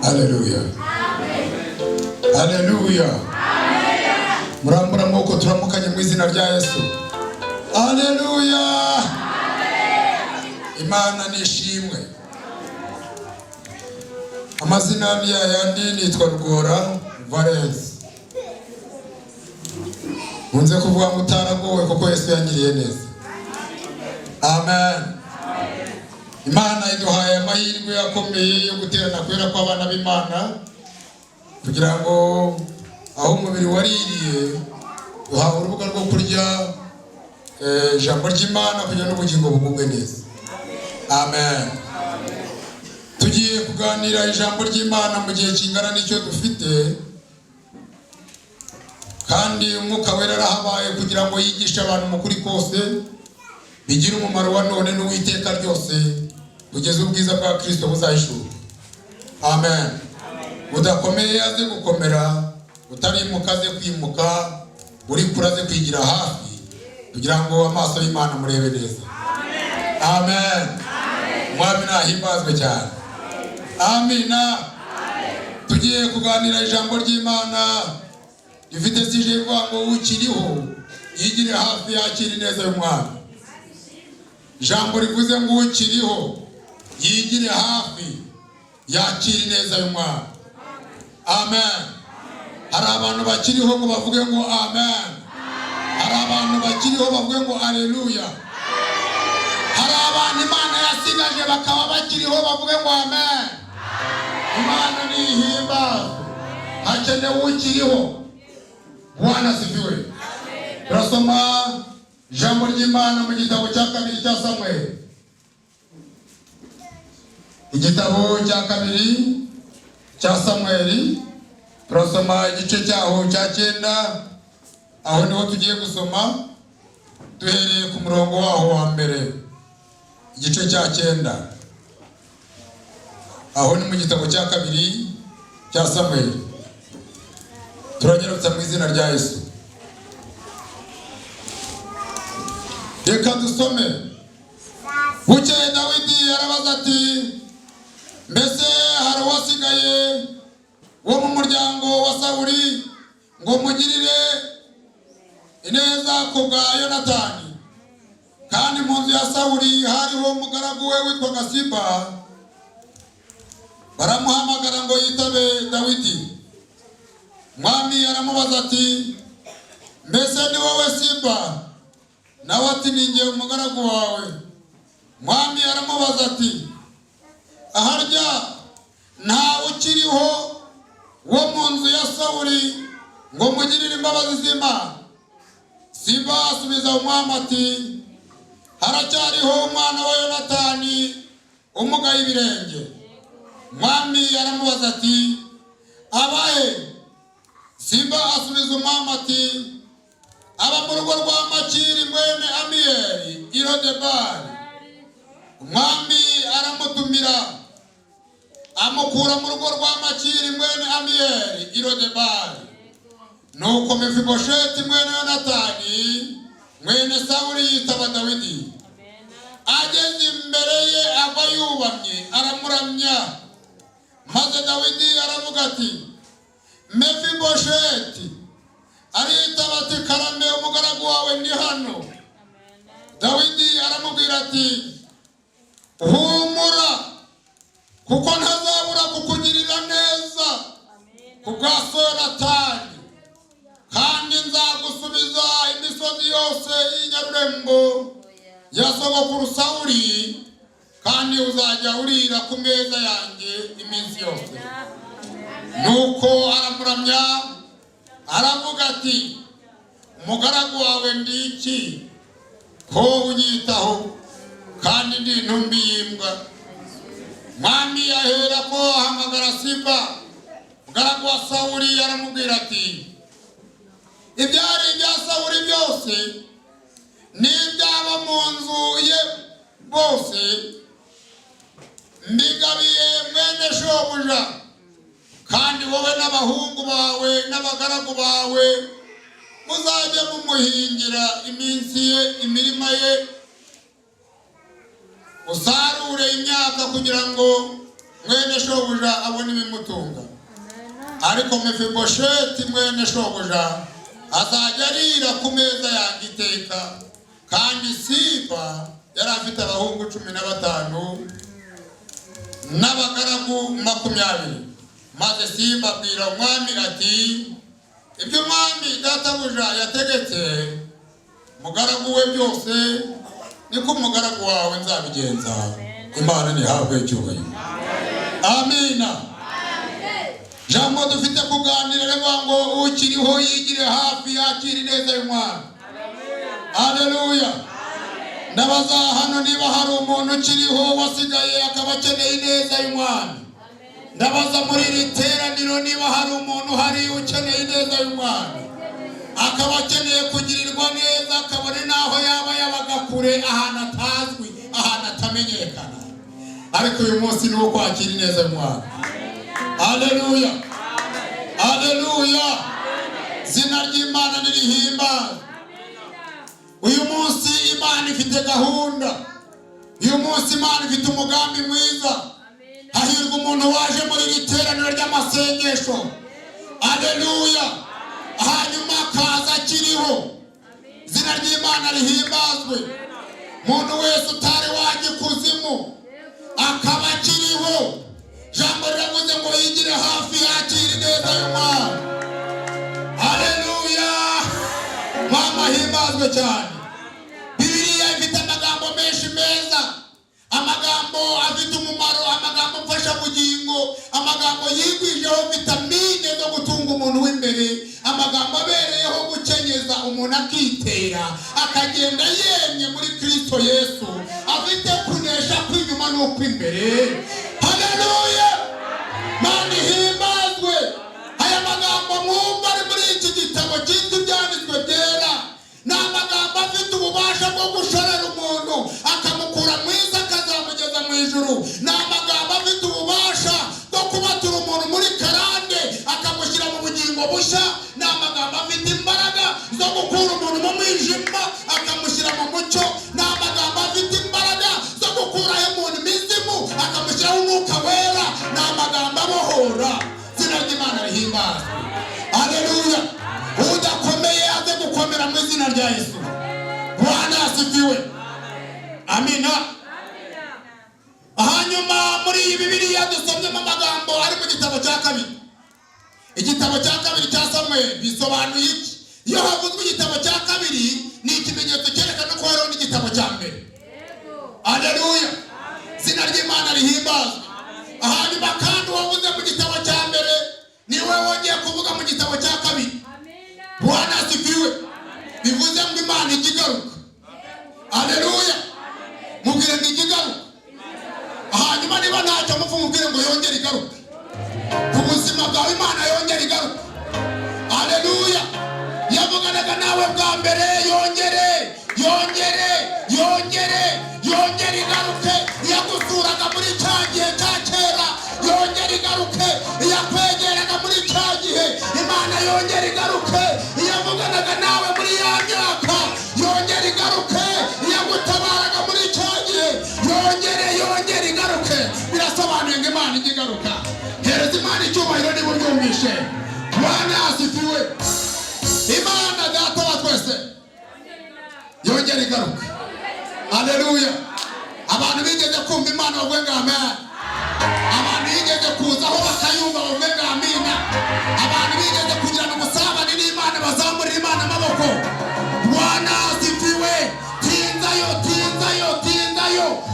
Hallelujah. Amen. Hallelujah. Amen. Murambura moko turamukanye mu izina rya Yesu. Hallelujah. Amen. Imana nishimwe. Amazina yandi nitwa Rugora Valence. Munze kuvuga mutaragowe kuko Yesu yangiriye neza. Amen. Imana iduhaye amahirwe yakomeye yo guterana kwera kw'abana b'Imana kugira ngo aho umubiri waririye duhawe urubuga rwo kurya ijambo ry'Imana kugira n'ubugingo bugubwe neza. Amen. Tugiye kuganira ijambo ry'Imana mu gihe kingana n'icyo dufite, kandi umwuka wera arahabaye kugira ngo yigishe abantu mu kuri kose bigira umumaro wa none n'uwiteka ryose kugeza ubwiza bwa Kristo buzahishurwa. Amen. Udakomeye aze gukomera, utarimuka aze kwimuka, uri kuraze kwigira hafi kugira ngo amaso y'Imana murebe neza. Amen. Mwami nahimbazwe cyane. Amina. Tugiye kuganira ijambo ry'Imana rifite sije ivuga ngo ukiriho yigire hafi yakira neza y'Umwana. Ijambo rivuze ngo ukiriho yigire hafi yakira neza y'Umwana. Amen. Hari abantu bakiriho ngo bavuge ngo amen. Hari abantu bakiriho bavuge ngo haleluya. Hari abantu Imana yasigaje bakaba bakiriho bavuge ngo amen. Imana nihimba. Hakenewe ukiriho. Bwana asifiwe. Turasoma ijambo ry'Imana mu gitabo cya 2 cya Samuel. Igitabo cya 2 cya Samuel, turasoma igice cyaho cya 9. Aho niho tugiye gusoma duhereye ku murongo waho wa mbere. Igice cya 9. Aho ni mu gitabo cya 2 cya Samuel. Turanyarutsa mu izina rya Yesu. Reka dusome. Bukeye Dawidi arabaza ati, mbese hari uwasigaye wo mu muryango wa Sawuli ngo mugirire ineza ku bwa Yonatani? Kandi mu nzu ya Sawuli hariho umugaragu we witwaga Siba. Baramuhamagara ngo yitabe Dawidi. Mwami aramubaza ati, mbese ni wowe Siba? Nawe ati, ni njye umugaragu wawe. Mwami aramubaza ati, aharya nta ukiriho wo mu nzu ya Sawuli ngo mugirire imbabazi z'Imana? Siba asubiza umwami ati, haracyariho umwana wa Yonatani umugaye ibirenge. Mwami aramubaza ati, abahe? Siba asubiza umwami ati, aba mu rugo rwa Makiri mwene Amiyeli i Lodebari. Umwami aramutumira amukura mu rugo rwa Makiri mwene Amiyeli i Lodebari. Nuko Mefibosheti mwene Yonatani mwene Sawuli yitaba Dawidi. Ageze imbere ye ava yubamye aramuramya. Maze Dawidi aravuga ati, Mefibosheti. Aritaba ati, karame umugaragu wawe ndi hano. Dawidi aramubwira ati, humura, kuko ntazabura kukugirira neza ku bwa Yonatani, kandi nzagusubiza imisozi yose y'inyarurembo ya sogokuru Sawuli, kandi uzajya urira ku meza yanjye iminsi yose. Nuko aramuramya aravuga ati, umugaragu wawe ndi iki ko unyitaho, kandi ndi intumbi y'imbwa? Mwami ahera ko ahamagara Siba umugaragu wa Sawuli, aramubwira ati, ibyari ibya Sawuli byose n'ibyaba mu nzu ye bose mbigabiye mwene mwene shobuja kandi wowe n'abahungu bawe n'abagaragu bawe muzajya mumuhingira iminsi ye imirima ye usarure imyaka kugira ngo mwene shobuja abone ibimutunga. Ariko Mefibosheti mwene shobuja azajya arira ku meza yanjye iteka. Kandi Siba yari afite abahungu 15 n'abagaragu 20. Maze Siba abwira umwami ati ibyo umwami databuja yategetse mugaragu we byose niko umugaragu wawe nzabigenza. Imana nihabwe icyubahiro. Amina. Jambo dufite kuganira reba ngo ukiriho yigire hafi yakiri neza y'umwana. Haleluya. Ndabaza hano niba hari umuntu ukiriho wasigaye akaba akeneye neza y'umwana. Ndabaza muri iri teraniro niba hari umuntu hari ukeneye neza y'umwana, akaba akeneye kugirirwa neza, akabone naho yaba yabaga kure ahantu atazwi, ahantu atamenyekana. Ariko uyu munsi ni wo kwakira neza y'umwana. Haleluya. Haleluya. Zina ry'Imana nirihimba. Uyu munsi Imana ifite gahunda. Uyu munsi Imana ifite umugambi mwiza. Hahirwa umuntu waje muri iri teraniro ry'amasengesho. Haleluya. Hanyuma akaza akiriho. Zina ry'Imana rihimbazwe. Umuntu wese utari wajya ikuzimu akaba akiriho, jambo riravuze ngo yigire hafi yakire neza y'Imana. Haleluya. Mama himbazwe cyane. Bibiliya ifite amagambo menshi meza, amagambo afite umumaro, amagambo mfasha bugingo, amagambo yigwijeho vitamine zo gutunga umuntu w'imbere, amagambo abereyeho gukenyeza umuntu akitera akagenda yemye muri Kristo Yesu, afite kunesha kw'inyuma n'ukw'imbere. Haleluya. Mani himbazwe. Aya magambo mwumva ari muri iki gitabo cyitwa Ibyanditswe Byera ni amagambo afite ububasha bwo gushorera umuntu akamukura mu isi akazamugeza mu ijuru. Ni amagambo afite ububasha bwo kubatura umuntu muri karande akamushyira mu bugingo bushya. Ni amagambo afite imbaraga zo gukura umuntu mu mwijima akamushyira mu mucyo. Ni amagambo afite imbaraga zo gukuraho umuntu imizimu akamushyiraho umwuka wera. Ni amagambo abohora. Zina ry'Imana rihimbazwe. Haleluya. Udakomeye aze gukomera mu izina rya Yesu. Bwana asifiwe. Amina. Hanyuma muri iyi Bibiliya dusomyemo amagambo ari mu gitabo cya kabiri. Igitabo cya kabiri cya Samuel bisobanuye iki? Iyo havuzwe igitabo cya kabiri ni ikimenyetso cyerekana ko hariho n'igitabo cya mbere. Haleluya. Zina ry'Imana rihimbazwe. Hanyuma kandi wavuze mu gitabo cya mbere niwe wongeye kuvuga mu gitabo cya kabiri. Bwana asifiwe. Bivuze ngo Imana igigaruka. Haleluya. Mubwire ngo igigaruka. Hanyuma niba ntacyo mufu mubwire ngo yongere igaruka. Ku buzima bwawe Imana yongere igaruka. Haleluya. Yavuganaga nawe bwa mbere yongere igaruke. Yagusuraga muri cya gihe cya kera yongere igaruke. Yakwegeraga muri cya gihe Imana yongere igaruke. Yavuganaga nawe muri ya myaka yongere igaruke. Yagutabaraga muri cya gihe yongere igaruke. Birasobanuye ngo Imana igigaruka. Hereza Imana icyubahiro niba uryumvishe. Bwana asifiwe. Imana data wa twese yongere igaruka. Haleluya. Abantu bigeze kumva Imana bavuge ngo amen. Abantu bigeze kuzaho bakayumva bavuge ngo amina. Abantu bigeze kugirana umusabane n'Imana bazamurira Imana amaboko. Bwana asifiwe. Tinzayo.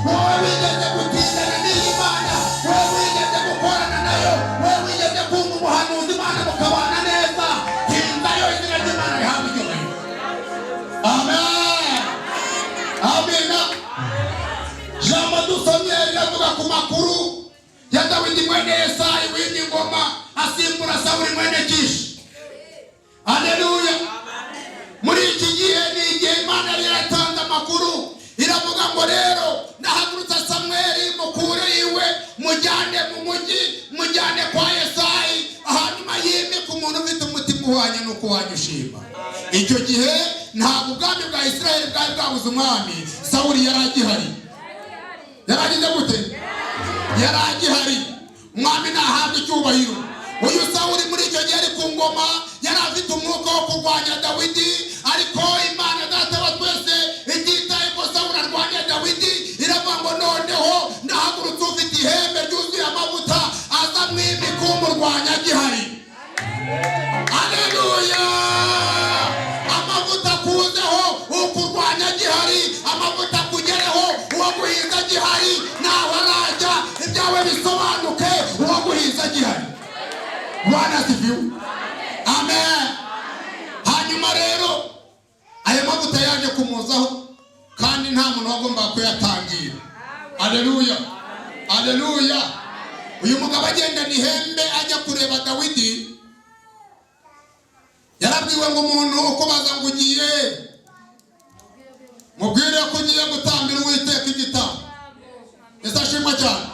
Wowe wigeze gutindana n'Imana, wowe wigeze gukorana nayo, wowe wigeze kumva umuhanuzi Imana mukabana neza. Tinzayo. Izina ry'Imana rihabwe icyubahiro. Amen. Amina. Jambo dusomye riravuga ku makuru ya Dawidi mwene Yesayi wimye ingoma asimbura Sawuli mwene Kishi. Haleluya. Muri iki gihe ni igihe Imana yari yaratanze amakuru iravuga ngo rero nahagurutsa Samweli mukure iwe mujyane mu mujyi uhwanye n'uko wanyu ushima. Icyo gihe ntabwo ubwami bwa Isirayeli bwari bwabuze umwami. Sawuli yari agihari. Yaragize gute? Yari agihari. Umwami nahabwa icyubahiro. Uyu Sawuli muri icyo gihe ari ku ngoma yari afite umwuka wo kurwanya Dawidi, ariko Imana Data wa twese ititaye ko Sawuli arwanya Dawidi, iravuga ngo noneho ndahagurutse ufite ihembe ryuzuye amavuta aza mwimika umurwanya agihari. Haleluya! Amavuta kuzeho ukurwanya gihari, amavuta kugereho uwo guhiza gihari, naho arajya ibyawe bisobanuke uwo guhiza gihari. Bwana asifiwe. Amen. Hanyuma rero aya mavuta yaje kumuzaho kandi nta muntu wagomba kuyatangira. Haleluya. Haleluya. Uyu mugabo agenda n'ihembe ajya kureba Dawidi. Yarabwiwe ngo umuntu uko baza ngo ugiye mubwire ko ugiye gutambira Uwiteka igitambo. Ese ashimwa cyane.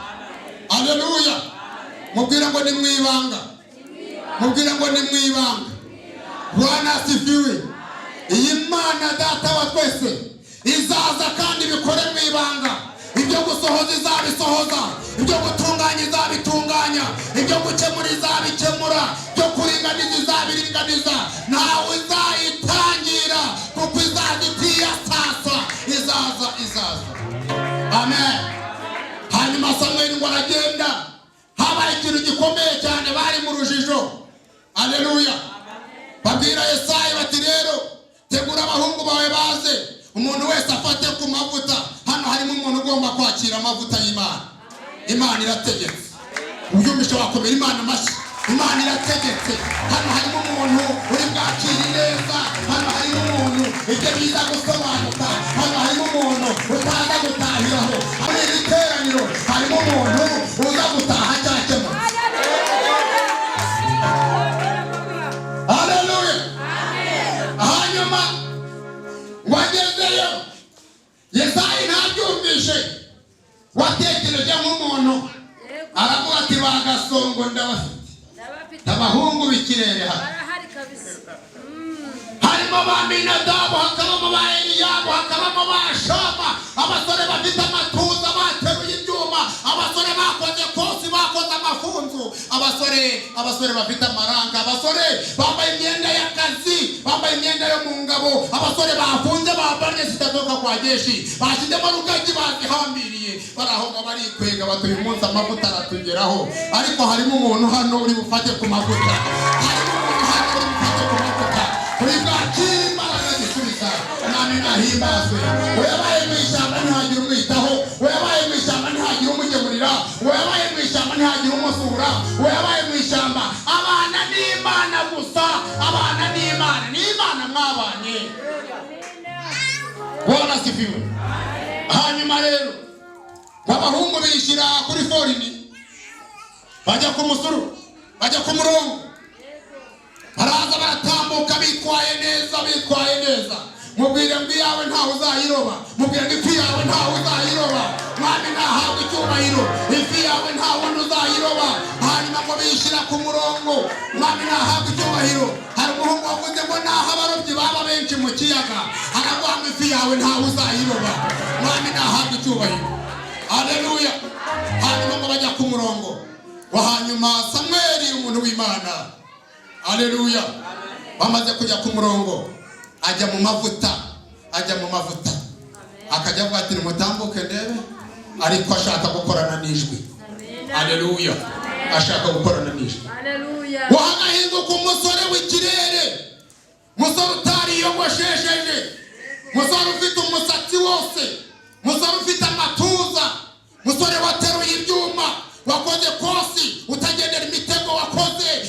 Haleluya. Mubwire ngo ni mwibanga. Mubwire ngo ni mwibanga. Bwana asifiwe. Iyi Mana Data wa twese izaza kandi bikore mwibanga. Ibyo gusohoza izabisohoza, ibyo gutunganya izabitunganya, ibyo gukemura izabikemura, ibyo kuringaniza izabiringaniza. Ntawe izayitangira kuko izaza itiyasasa. Izaza. Amen. Hanyuma Samweli ngo aragenda. Habaye ikintu gikomeye cyane, bari mu rujijo. Haleluya. Babwira Yesayi bati rero tegura abahungu bawe baze, umuntu wese afate ku mavuta. Hano harimo umuntu ugomba kwakira amavuta y'Imana. Imana irategetse. Ubyumvishe wakomera Imana amashyi. Imana irategetse. Hano harimo umuntu uri bwakire neza. Hano harimo umuntu ibyo biza gusobanuka. Hano harimo umuntu utaza gutahiraho. Muri iri teraniro harimo umuntu uza gutaha cyakemura. Haleluya. Hanyuma wagezeyo Yesayi ntabyumvishe, watekereje nk'umuntu. Aravuga ati bagasongo ndabafite abahungu b'ikirere hano. Harimo ba Aminadabu, hakabamo ba Eliyabu, hakabamo ba Shama, abasore bafite amatuza bateruye ibyuma, abasore bakoze kosi, bakoze amafunzu, abasore bafite amaranga, abasore bambaye imyenda y'akazi, bambaye imyenda yo mu ngabo, abasore bafunze bambaye zitatoka kwa jeshi, bashyizemo rugagi bazihambiriye, baraho barikwega bati uyu munsi amavuta aratugeraho. Ariko harimo umuntu hano uri bufate ku mavuta. Harimo umuntu hano uri bufate ku mavuta. Kuri bwakira imbaraga zisubiza. Nami nahimbazwe. Uyabaye mu ishyamba ntihagire umwitaho. Uyabaye mu ishyamba ntihagire umugemurira. Uyabaye mu ishyamba ntihagire umusura. Uyabaye mu ishyamba abana n'Imana gusa. Abana n'Imana. N'Imana mwabanye. Bwana asifiwe. Hanyuma rero abahungu bishyira kuri forini, bajya ku musuru, bajya ku murongo, baraza baratambuka bitwaye neza. Mubwire ngo iyawe ntawe uzayiroba. Mubwire ngo ifi yawe ntawe uzayiroba. Mwami nahabwa icyubahiro. Ifi yawe ntawe uzayiroba. Hanyuma ngo bishyira ku murongo, mwami nahabwa icyubahiro. Hari umuhungu wavuze ngo naho abarobyi baba benshi mu kiyaga, aravuga ngo ifi yawe ntawe uzayiroba. Mwami nahabwa icyubahiro. Haleluya. Hanyuma ngo bajya ku murongo. Hanyuma Samweli umuntu w'Imana. Haleluya. Bamaze kujya ku murongo, ajya mu mavuta. Akajya avuga ati nimutambuke ndebe, ariko ashaka gukorana n'ijwi. Haleluya. Ashaka gukorana n'ijwi. Haleluya. Wahagahinduka umusore w'ikirere, musore utariyogoshesheje, musore ufite umusatsi wose, musore ufite amatuza, musore wateruye ibyuma, wakoze kosi, utagendera imitego,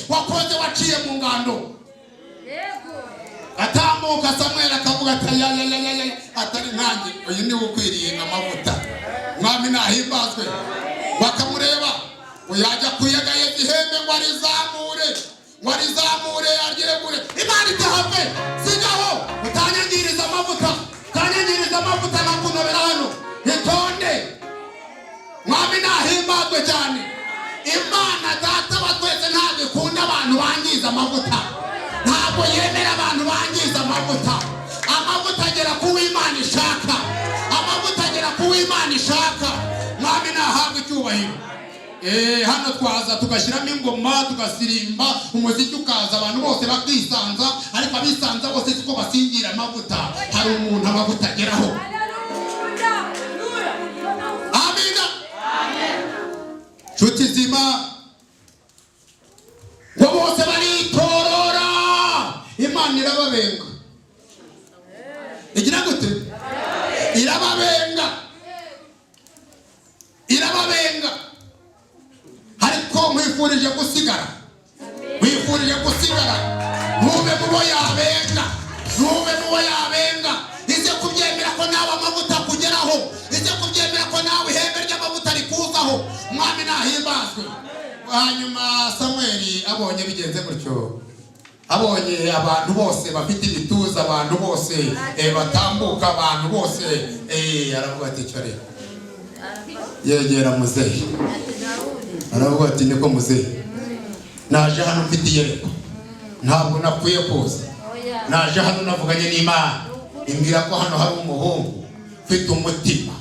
wakoze waciye mu ngando. Atambuka Samweli akavuga ati ya atari nkanjye, uyu ni ukwiriye amavuta. Mwami nahimbazwe. Bakamureba, uyajya kuyagaye ihembe ngo arizamure aryegure. Imana itahave, sigaho utanyangiriza amavuta nakunobera hano. Itonde. Mwami nahimbazwe cyane. Imana Data wa twese ntabwo ikunda abantu bangiza amavuta. ntabwo yemera abantu bangiza amavuta. Amavuta agera ku Imana ishaka, amavuta agera ku Imana ishaka. Mwami nahabwe icyubahiro. Hano twaza tugashyiramo ingoma tugasirimba umuziki ukaza abantu bose bakisanza, ariko abisanza bose siko basingira amavuta. Hari umuntu amavuta ageraho. Amina. Nshuti zima ngo bose baritorora, Imana irababenga. Igira gute? Irababenga. Irababenga. Ariko mwifurije gusigara, mwifurije gusigara. Ntube mubo yabenga, ntube mubo yabenga. Ize kubyemera ko nawe amavuta kugeraho, ize kubyemera ko nawe ihembe ry'amavuta rikuzaho. Mwami nahimbazwe. Hanyuma Samweli abonye bigenze gutyo, abonye abantu bose bafite ibituza, abantu bose batambuka, abantu bose aravuga ati cyo rero yegera muzehe. Aravuga ati niko muzehe, naje hano mfite iyerekwa, ntabwo nakwiye kuza. Naje hano navuganye n'Imana imbwira ko hano hari umuhungu ufite umutima.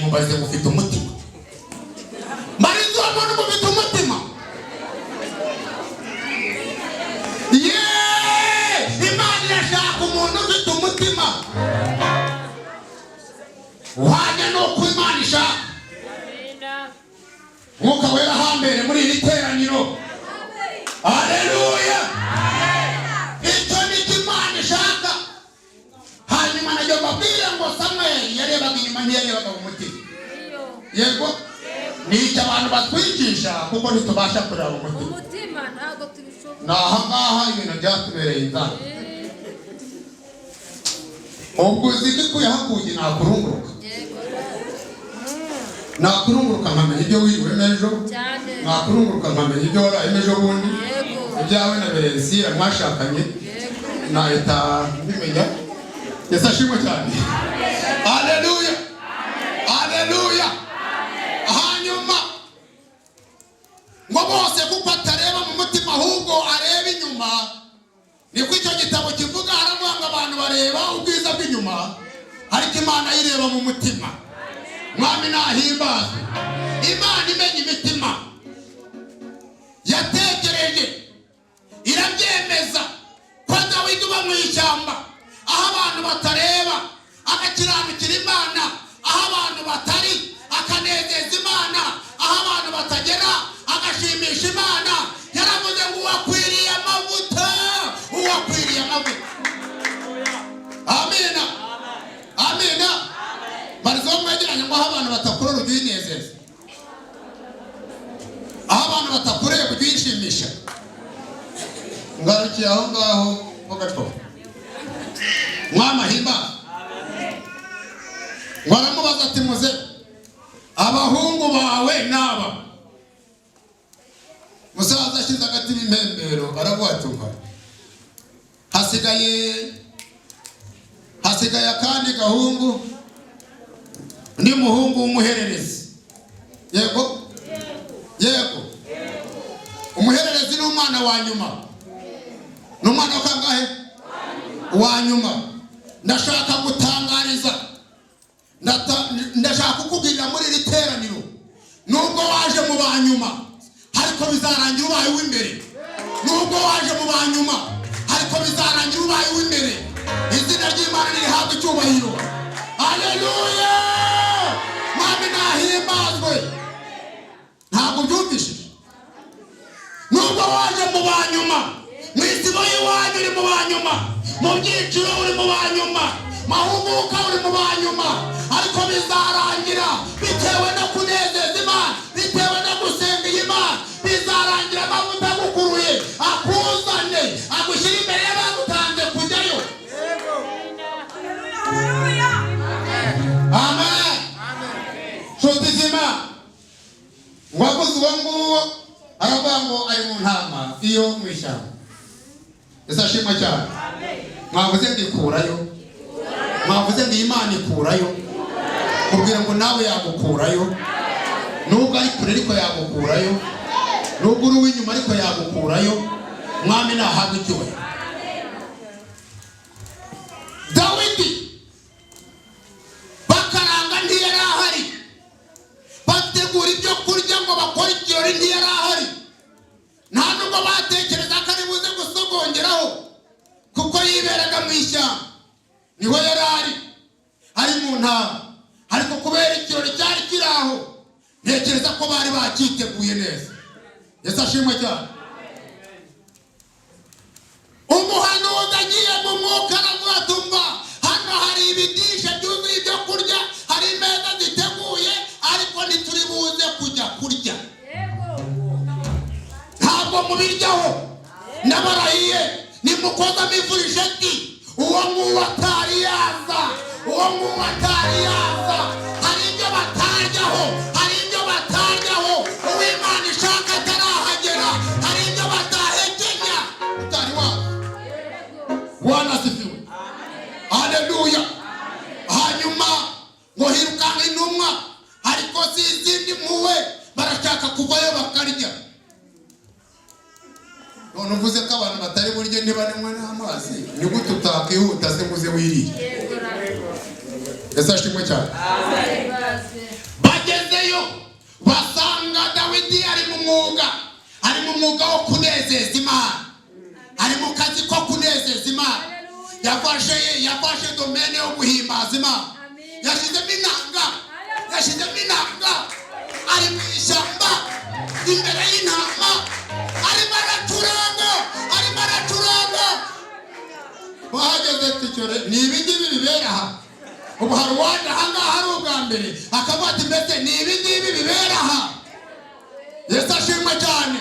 Mubaze mufite umutima? Marizo abantu mufite umutima? Imana irashaka umuntu ufite umutima. Wajya no ku Imana ishaka. Mwuka wera hambere muri iri teraniro. Haleluya. Icyo ni Imana ishaka. Hanyuma najya babwira ngo Samweli yarebaga inyuma ntiyarebaga mu mutima. Yego ni icyo abantu batwigisha kuko ntitubasha kureba mu mutima. Ntabwo tubishobora. Nahangaha ibintu byatubereye inzara. Ubwo uzikuye hakuye nakurunguruka. Nakurunguruka nkamenya ibyo wiriwe n'ejo. Nakurunguruka nkamenya ibyo waraye n'ejo bundi. Ibyawe na Beresira mwashakanye. Nahita mbimenya. Yesu ashimwe cyane. Haleluya. Haleluya. Hanyuma ngo bose kuko atareba mu mutima ahubwo areba inyuma. Niko icyo gitabo kivuga, haravuga ngo abantu bareba ubwiza bw'inyuma ariko Imana yireba mu mutima. Mwami nahimbazwe. Imana imenya imitima, yatekereje irabyemeza ko Dawidi uba mu ishyamba aho abantu batareba agakiranukira Imana, aho abantu batari akanezeza Imana, aho abantu batagera agashimisha Imana. Yaravuze ngo uwakwiriye amavuta, uwakwiriye amavuta. Amina. Amina. Barizo mwegeranye ngo aho abantu batakurora ujye uyinezeza, aho abantu batakureba ujye uyishimisha. Ngarukiye aho ngaho ho gato. Mwama himba. Waramubaza ati muze abahungu bawe naba. Musaza ashize agati n'impembero aravuga ati umva, hasigaye akandi gahungu, ni muhungu w'umuhererezi. Yego yego. Umuhererezi ni umwana wa nyuma. Ni umwana kangahe? Wa nyuma. Ndashaka gutangariza, ndashaka kukubwira muri iri teraniro, nubwo waje mu banyuma ariko bizarangira ubaye w'imbere. Nubwo waje mu banyuma ariko bizarangira ubaye w'imbere. Izina ry'Imana rihabwa icyubahiro. Haleluya. Mwami nahimbazwe. Ntabwo byumvishije? Nubwo waje mu banyuma, mu isibo y'iwanyu uri mu banyuma, mu byiciro uri mu banyuma, mahuguka uri mu banyuma, ariko bizarangira bitewe no kunezeza Imana, bitewe no gusenga Imana. Bizarangira amavuta agukuruye akuzane agushyira imbere y'abagutanze kujyayo. Amen. Nshuti zima, waguze uwo nguwo aravuga ngo ari mu ntama iyo mu ishyamba. Yesu ashimwe cyane. Mwavuze ngo ikurayo, mwavuze ngo Imana ikurayo, kubwira ngo nawe yagukurayo. Nubwo ari kure ariko yagukurayo, nubwo uri w'inyuma ariko yagukurayo, Umwami nahabwe icyubahiro. Dawidi bakaranga ntiyari ahari, bategura ibyo kurya ngo bakore ikirori ntiyari ahari, nta nubwo batekereza ko ari buze gusogongeraho kuko yiberaga mu ishyamba. Niho yari ari mu ntara, ariko kubera ikirori cyari kiri aho ntekereza ko bari bakiteguye neza. Yesu ashimwe cyane. Umuhanuzi agiye mu mwuka aravuga tumva hano hari ibidisha byuzuye ibyo kurya, hari imeza ziteguye, ariko ntituri buze kujya kurya. Ntabwo mubiryaho, ndabarahiye nimukoza mivurisheti uwo nguwo atari yaza, uwo nguwo atari yaza. Hari ibyo bataryaho, hari ibyo bataryaho, uw'Imana ishaka atarahagera, hari ibyo batahekenya utari waza. Bwana asifiwe. Haleluya. Hanyuma ngo hirukanka intumwa, ariko si izindi mpuwe, barashaka kuvayo bakarya. None uvuze ko abantu batari burye niba nimwe n'amazi, ni gute utakihuta se nguze wirire? Yesu ashimwe cyane. Bagezeyo basanga Dawidi ari mu mwuga wo kunezeza Imana, ari mu kazi ko kunezeza Imana. Yafashe domene yo guhimbaza Imana, yashizemo inanga, ari mu ishyamba imbere y'intama, arimo aracuranga. Bahageze tikore ni ibingibi bibera aha. Ubu hari uwaje ahangaha hari ubwa mbere akavuga ati mbese ni ibingibi bibera aha. Yesu ashimwe cyane.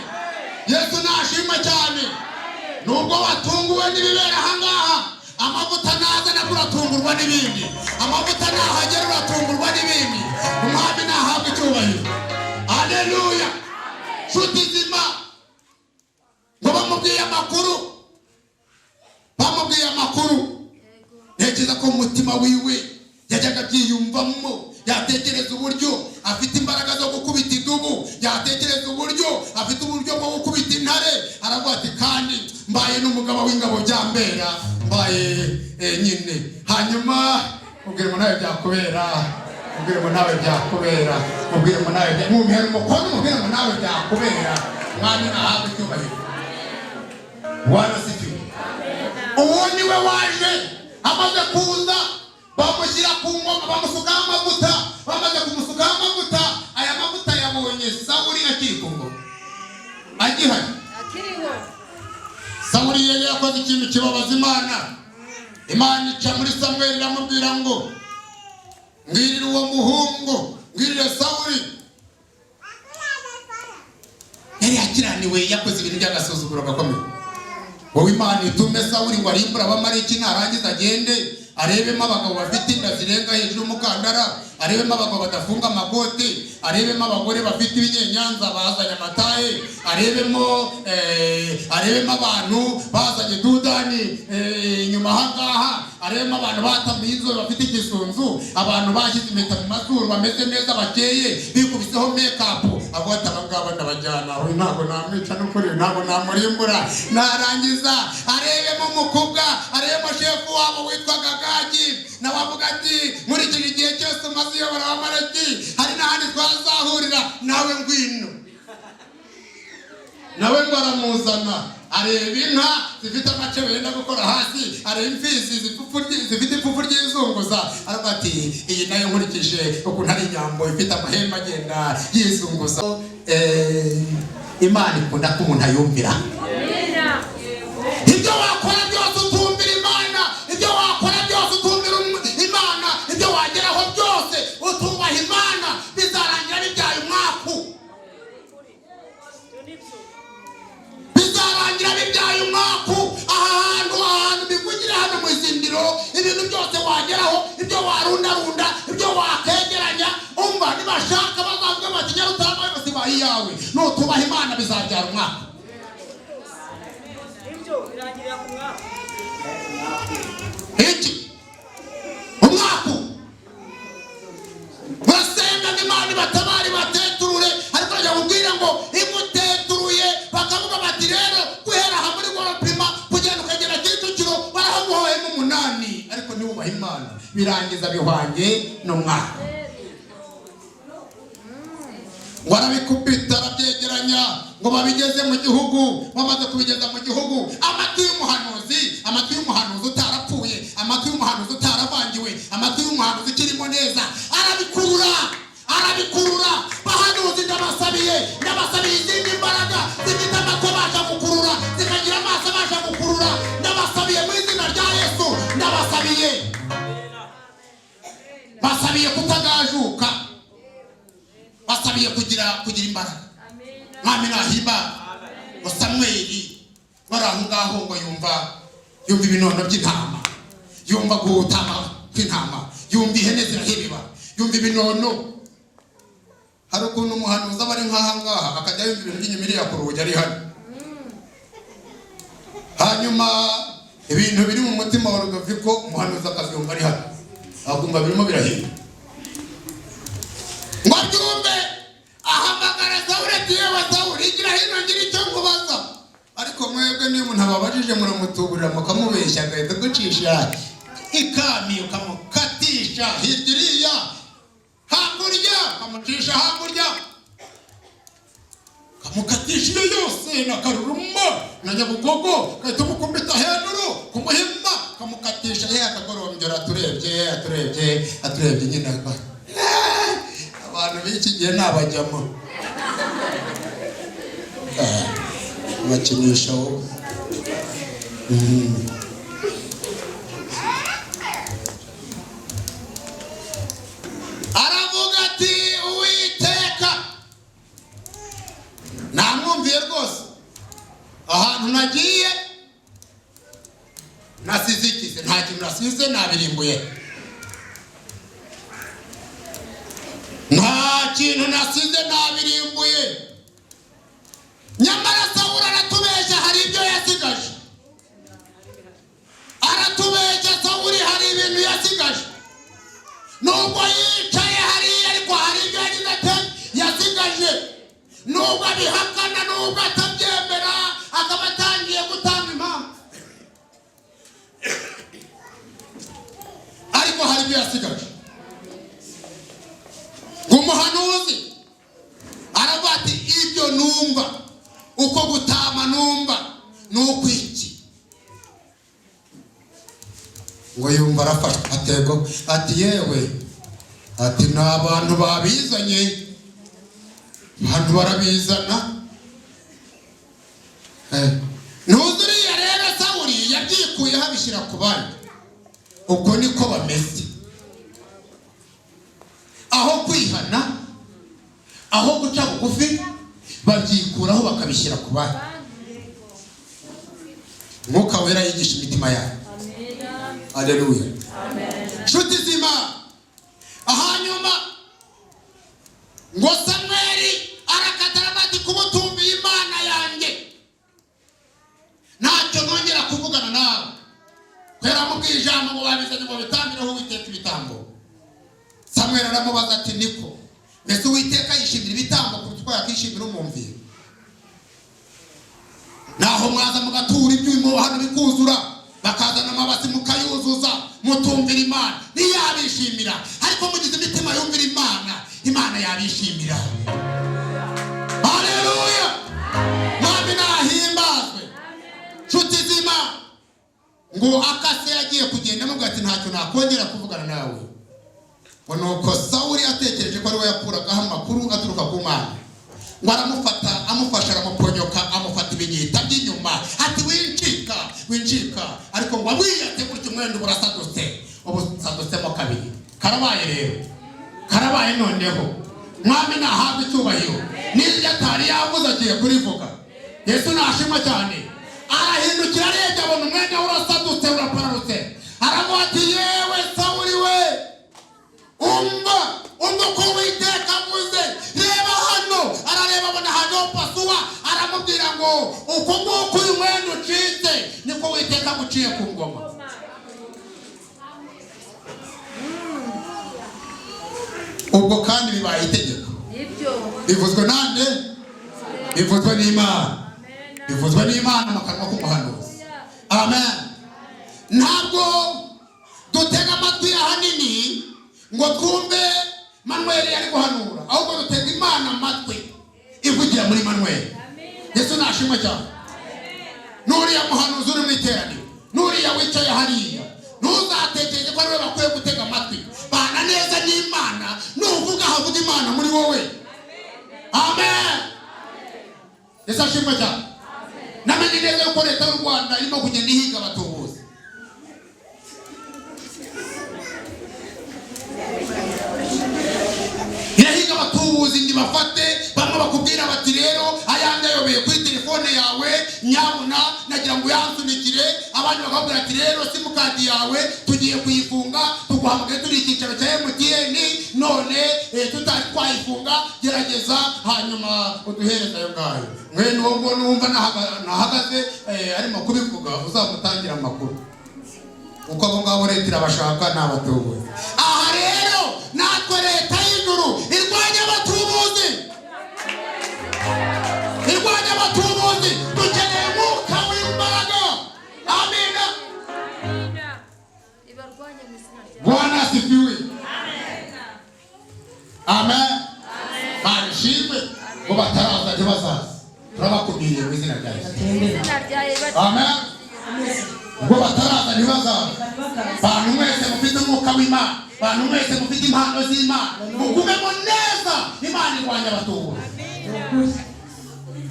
Yesu nashimwe cyane. Nubwo watunguwe n'ibibera ahangaha, amavuta naza nabwo uratungurwa n'ibindi, amavuta nahagera uratungurwa n'ibindi. Umwami nahabwe icyubahiro. Haleluya. Nshuti zima, ngo bamubwiye amakuru, ntekereza ko umutima wiwe yajyaga byiyumvamo, yatekereza uburyo afite imbaraga zo gukubita idubu, yatekereza uburyo afite uburyo bwo gukubita intare. Aravuga ati kandi mbaye n'umugabo w'ingabo byambera, mbaye nyine. Hanyuma ubwire ngo nawe byakubera, ubwire ngo nawe byakubera, ubwire ngo nawe mumpera umukono, ubwire ngo nawe byakubera. Mwami nahabwe icyubahiro. Bwana asifiwe. Uwo niwe waje, amaze kuza bamushyira ku ngoma, bamusukaho amavuta. Bamaze kumusukaho amavuta, aya mavuta yabonye Sawuli akiri ku ngoma, agihari. Sawuli yari yakoze ikintu kibabaza Imana. Imana ica muri Samweli iramubwira ngo ngwirire uwo muhungu, ngwirire Sawuli. Yari akiraniwe, yakoze ibintu by'agasuzuguro gakomeye. Wowe Imana itume Sawuli ngo arimbura abamareki, narangiza agende arebemo abagabo bafite inda zirenga hejuru y'umukandara, arebemo abagabo badafunga amakote, arebemo abagore bafite ibinyenyanza bazanye amataye, arebemo abantu bazanye dudani inyuma ahangaha, arebemo abantu batamiye inzobe bafite igisunzu, abantu bashyize impeta mu mazuru bameze neza bakeye bikubiseho make-up. Avuga ati abangaba ndabajyana, uyu ntabwo namwica n'ukuri, ntabwo namurimbura. Narangiza arebemo umukobwa, arebemo shefu wabo witwaga Gagi, nawe avuga ati nkurikije igihe cyose umaze uyobora abamareki, hari n'ahandi twazahurira, nawe ngwino. Nawe ngo aramuzana, areba inka zifite amace wenda gukora hasi, areba imfizi zifite ipfufu ry'izunguza. Aravuga ati iyi nayo nkurikije ukuntu ari inyambo ifite amahembe agenda yizunguza. Imana ikunda ko umuntu ayumvira. Ibyo wakora byose utumvira Imana, ibyo wakora byose utumvira Imana, ibyo wageraho byose utubaha Imana, bizarangira bibyaye umwaku. Bizarangira bibyaye umwaku. Ahantu bivugire hano mu izindiro, ibintu byose wageraho, ibyo warundarunda, ibyo wakegeranya, umva nibashaka bazavuga bati nyarutama yose bayiyawe. Nutubaha Imana bizabyara umwaku. Iki umwaku basenga n'Imana batabari bateturure, ariko bajya kubwira ngo imuteturuye bakavuga bati rero guhera hamwe ngo arangiza bihwanye n'umwana. Ngo arabikubita arabyegeranya ngo babigeze mu gihugu. Bamaze kubigeza mu gihugu, amatwi y'umuhanuzi utarapfuye, amatwi y'umuhanuzi utaravangiwe, amatwi y'umuhanuzi ukirimo neza arabikurura. Bahanuzi ndabasabiye izindi mbaraga zifite amatwi abasha gukurura, zikagira amaso abasha gukurura. Ndabasabiye mu izina rya Yesu, basabiye kutagajuka, basabiye kugira imbaraga. Mwami nahimba ngo Samweli bari aho ngaho ngo yumva ibinono by'intama, yumva gutama kw'intama, yumva ihene zirahibiba, yumva ibinono. Hari ukuntu umuhanuzi aba ari nk'aha ngaha akajya yumva ibintu by'inyuma ku rugi ari hano, hanyuma ibintu biri mu mutima wa Rugaviko umuhanuzi akabyumva ari hano, akumva birimo birahiba. Ngo abyumve ahamagara Sawuli ati yewe Sawuli, igira hino ngira icyo nkubaza. Ariko mwebwe niyo umuntu ababajije muramutuburira mukamubeshya agahita gucisha ikami ukamukatisha hirya iriya hakurya, ukamucisha hakurya, ukamukatisha iyo yose na Karuruma na Nyabugogo, ugahita umukubita hejuru ku Muhima ukamukatisha. Akagorombya aturebye nyine abantu b'iki gihe nabajyamo bakinisha wowe. Aravuga ati Uwiteka, namwumviye rwose. Ahantu nagiye nasize ikize, nta kintu nasize, nabirimbuye. Nta kintu nasize, nabirimbuye. Nyamara Sawuli aratubeshya, hari ibyo yasigaje. Sawuli hari ibintu yasigaje. Nubwo yicaye hariya, ariko hari ibyo yasigaje. Nubwo abihakana, nubwo atabyemera, akaba atangiye gutanga impamvu, ariko hari ibyo yasigaje. Umuhanuzi aravuga ati ibyo numva, uko gutama numva nuko iki. Ngo yumva arafashwe atego ati yewe, ati nta bantu babizanye, abantu barabizana. Ntuzuriya rero Sawuli yabyikuye habishyira ku bandi. Uko niko bameze, aho kwihana, aho guca bugufi, babyikuraho bakabishyira ku bandi. Mwuka wera yigisha imitima yabo. Haleluya. Nshuti zima, hanyuma ngo Samweli arakatara bati kubutumbiye Imana yanjye, ntacyo nongera kuvugana nawe. Kwera mubwiye ijambo ngo babizanye ngo bitambireho Uwiteka ibitambo. Samweli aramubaza ati niko, mbese Uwiteka yishimira ibitambo kuruta uko yakishimira umwumvire? Naho mwaza mugatura ibyuma hano bikuzura, bakazana amabasi mukayuzuza, mutumvira Imana ntiyabishimira. Ariko mugize imitima yumvira Imana, Imana yabishimira. Haleluya. Mwami nahimbazwe. Nshuti zima, ngo Akase yagiye kugenda amuga ati ntacyo nakongera kuvugana nawe. Nuko Sawuli atekereje ko ari we yakuragaho amakuru aturuka ku Mana. Ngo aramufata, amufasha, aramuponyoka, amufata ibinyita by'inyuma ati winjika. Ariko ngo wiyate gutyo umwenda urasadutse, ubu sadutsemo kabiri. Karabaye rero, karabaye noneho. Mwami nahabwe icyubahiro. N'iryo atari yavuze agiye kurivuga. Yesu nashimwa cyane. Arahindukira arebye abona umwenda urasadutse, urapararutse. Aravuga ati yewe Sawuli we, umva uko Uwiteka avuze. Reba hano. Arareba abona hano pasuwa, aramubwira ngo uko nguko uyu mwenda ucitse niko Uwiteka aguciye ku ngoma. Ubwo kandi bibaye itegeko. Bivuzwe nande? Bivuzwe n'Imana. Bivuzwe n'Imana mu kanwa k'umuhanuzi. Amen. Ntabwo dutega amatwi ahanini ngo twumve Manuel yari guhanura, ahubwo dutega Imana amatwi ivugira muri Manuel. Yesu nashimwe cyane. Nuriya muhanuzi uri mu iteraniro, nuriya wicaye hariya, ntuzatekereze ko ariwe bakwiye gutega amatwi. Bana neza n'Imana, nuvuga havuga Imana muri wowe. Amen. Yesu ashimwe cyane. Namenye neza yuko leta y'u Rwanda irimo kugenda ihiga abatubuzi. Irahiga abatubuzi ndi bafate, bamwe bakubwira bati rero ayandi ayobeye kuri telefone yawe nyabuna nagira ngo yansunikire, abandi bakabwira ati rero simukadi yawe tugiye kuyifunga, tuguhamagaye turi icyicaro cya MTN none tutari twayifunga, gerageza hanyuma uduhereza ayo ngayo. Mwene uwo ngo numva nahagaze arimo kubivuga uzamutangira amakuru uko abo ngabo leta irabashaka n'abatubuzi. Aha rero natwe leta y'ijuru irwanya abatubuzi, irwanya abatubuzi. Dukeneye umwuka w'imbaraga. Amina. Bwana asifiwe. Amen. Barishimwe ngo bataraza ntibazaza, turabakubwiriye mu izina rya Yesu. Amen. Ngo bataraza ntibazaza. Bantu mwese mufite umwuka w'Imana, bantu mwese mufite impano z'Imana, mugumemo neza. Imana irwanya abatubuzi.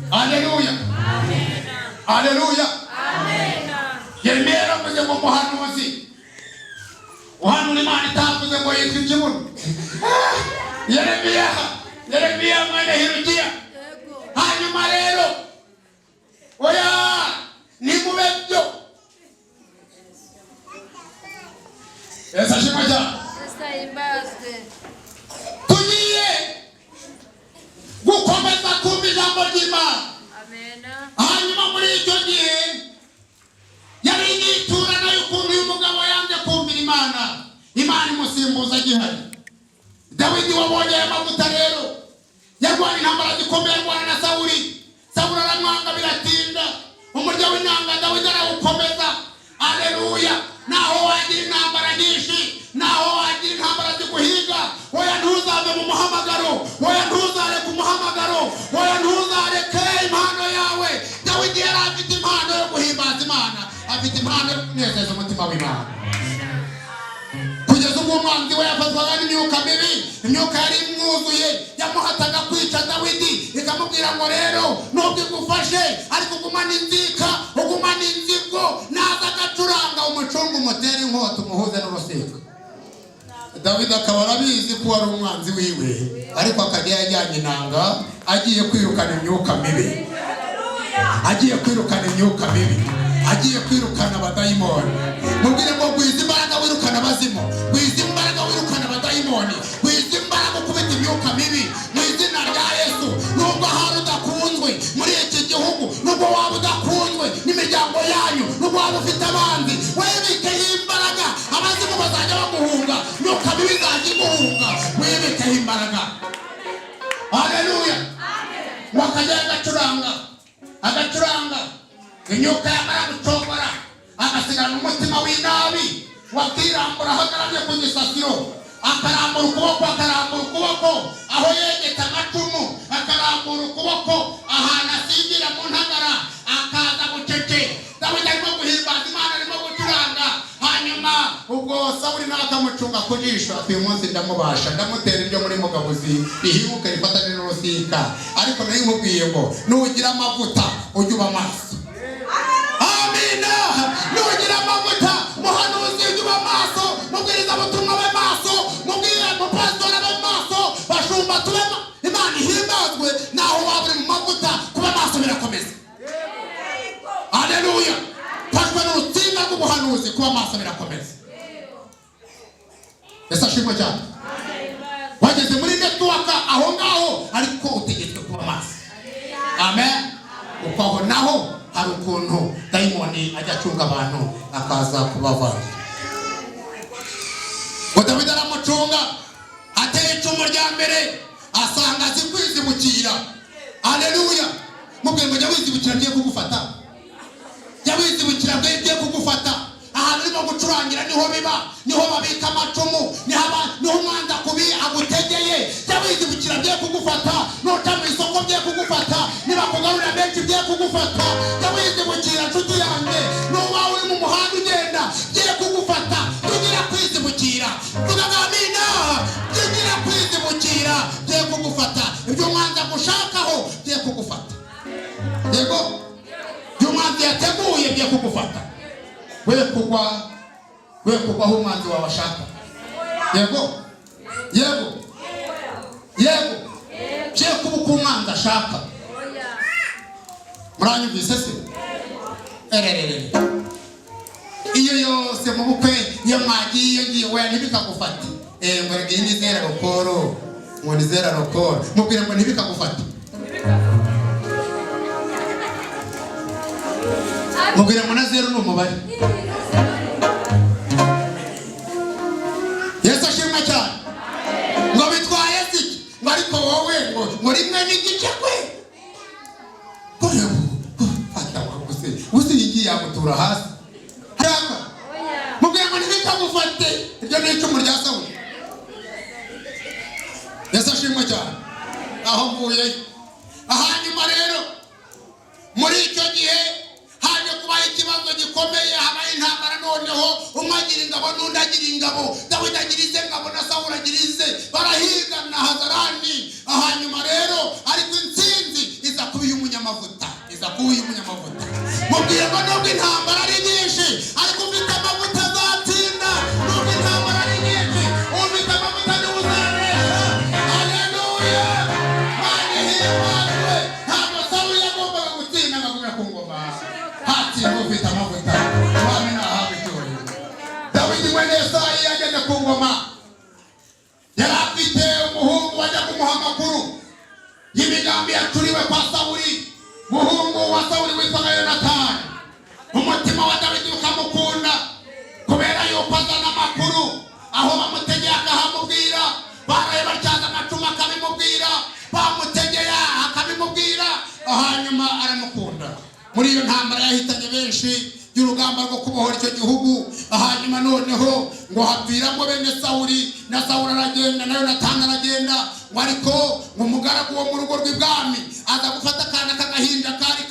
Haleluya. Haleluya. Yeremiya yaravuze ngo muhanuzi uhanura Imana itavuze ngo yitwa ikibuno. Yeremiya mwene Hirukiya. Hanyuma rero oya nimube byo. Yesu ashimwe cyane. Tugiye gukomeza kumva ijambo ry'Imana. Hanyuma muri icyo gihe yari inyitura nayo ukuntu uyu mugabo yanze kumvira Imana, Imana imusimbuza gihari. Dawidi wabonye aya mavuta rero yarwanya intambara zikomeye, arwana na Sawuli. Sawuli aramwanga biratinda, umurya w'intanga Dawidi arawukomeza. Haleluya. Naho wagira intambara nyinshi, naho wagira intambara ziguhiga, oya ntuzave mu muhamagaro, oya ntuzareke umuhamagaro, oya ntuzareke impano yawe. Dawidi yari afite impano yo guhimbaza Imana, afite impano yo kunezeza umutima w'Imana. Kugeza ubwo umwanzi we yafatwaga n'imyuka mibi, imyuka yari imwuzuye yamuhataga kwica Dawidi, ikamubwira ngo rero nubwo igufashe ariko ugumana inzika, ugumana inzigo, naza agacuranga umucungu umutera inkota umuhuze n'urusika. Dawidi akaba arabizi ko ari umwanzi wiwe, ariko akajya yajyanye inanga agiye kwirukana imyuka mibi, agiye kwirukana imyuka mibi, agiye kwirukana abadayimoni. Mubwire ngo gwiza imbaraga wirukana abazimu, gwiza imbaraga wirukana abadayimoni, gwiza imbaraga ukubita imyuka mibi mu izina rya Yesu. Nubwo hari udakunzwe muri iki gihugu, nubwo waba udakunzwe n'imiryango yanyu, nubwo waba ufite abandi, wibikeho imbaraga. Abazimu bazajya baguhunga, imyuka mibi izajya iguhunga, wibikeho imbaraga. Haleluya. Wakajya agacuranga imyuka yamara gucogora, agasigana umutima w'inabi, wakirambura ahagaramye ku gisasiro, akarambura ukuboko aho yegeta amacumu, akarambura ukuboko ahantu asingira mu ntagara, akaza bucece. Dawidi arimo guhimbaza Imana, arimo gucuranga. Hanyuma ubwo Sawuli nawe akamucunga ku jisho, ati uyu munsi ndamubasha, ndamutera iryo muri mugabuzi rihibuke rifatane n'urusika. Ariko nayo nkubwiye ngo nugira amavuta ujye uba maso. Amina. Nugira amavuta muhanuzi ujye uba maso, mubwiriza ubutumwa be maso, mubwira umupastora be maso, bashumba tube Imana ihimbazwe. Naho waba uri mu mavuta, kuba maso birakomeza. Haleluya. Pashwe n'urutsinga rw'ubuhanuzi, kuba maso birakomeza. Yesu ashimwe cyane. Wageze muri network aho ngaho, ariko utegetswe kuba maso. Amen. Uko aho naho hari ukuntu dayimoni ajya acunga abantu akaza kubavanga. Ngo Dawidi aramucunga, ateye icumu rya mbere, asanga azi kwizibukira. Haleluya. Mubwire ngo jya wizibukira ngiye kugufata, jya wizibukira ngiye kugufata. ahantu urimo gucurangira niho biba, niho babika amacumu, niho umwanza kubi agutegeye. Jya wizibukira bye kugufata, nuca mu isoko bye kugufata, niba kugarurira benshi bye kugufata. Jya wizibukira nshuti yanjye, nuba uri mu muhanda ugenda bye kugufata. Tugira kwizibukira, tugaga amina, tugira kwizibukira bye kugufata. Ibyo umwanza gushakaho bye kugufata. Yego, ibyo umwanza yateguye bye kugufata. We kugwa aho umwanzi wawe ashaka. Yego, yego, yego, bye kuba uko umwanzi ashaka. Muranyumvise se? Ererere, iyo yose mu bukwe iyo mwagiye ngiye we ntibikagufata. Ngo ngiye nizera rokoro, ngo nizera rokoro, mubwire ngo ntibikagufata. Mubwire ngo na zero n'umubare. Yesu ashimwe cyane. Ngo bitwaye siki, ngo ariko wowe ngo rimwe n'igice kwe. Usi yigiye amutura hasi. Haraka. Mubwire ngo ntibikagufate. Iryo ni icumu rya Sawuli. Yesu ashimwe cyane. Aho mvuye. Ahanyuma rero muri icyo gihe haje kubaho ikibazo gikomeye, habaye intambara. Noneho umwe agira ingabo n'undi agira ingabo. Dawidi agira ize ngabo na Sawuli agira ize. Barahigana Hazarani. Ahanyuma rero ariko intsinzi iza kuba iy'umunyamavuta. Mubwire ngo nubwo intambara ari nyinshi ariko ufite amavuta azatsinda. Nubwo intambara ari nyinshi ufite amavuta niwe uzanesha. Haleluya, Imana ihimbazwe. Ntabwo Sawuli yagombaga gutsinda agakubira ku ngoma, hatsinda ufite amavuta. Umwami nahabwe icyubahiro. Dawidi mwene Yesayi yageze ku ngoma, yari afite umuhungu wajya kumuha amakuru y'imigambi yacuriwe kwa Sawuli. Muhungu wa Sawuli witwaga Yonatani. Umutima wa Dawidi ukamukunda kubera yuko azana amakuru. Aho bamutegeye akahamubwira, baraye batyaza amacumu akabimubwira, bamutegeye akabimubwira. Hanyuma aramukunda. Muri iyo ntambara yahitanye benshi y'urugamba rwo kubohora icyo gihugu. Hanyuma noneho ngo hapfiramo bene Sawuli, na Sawuli aragenda na Yonatani aragenda. Ariko umugaragu wo mu rugo rw'ibwami aza gufata akana k'agahinja kari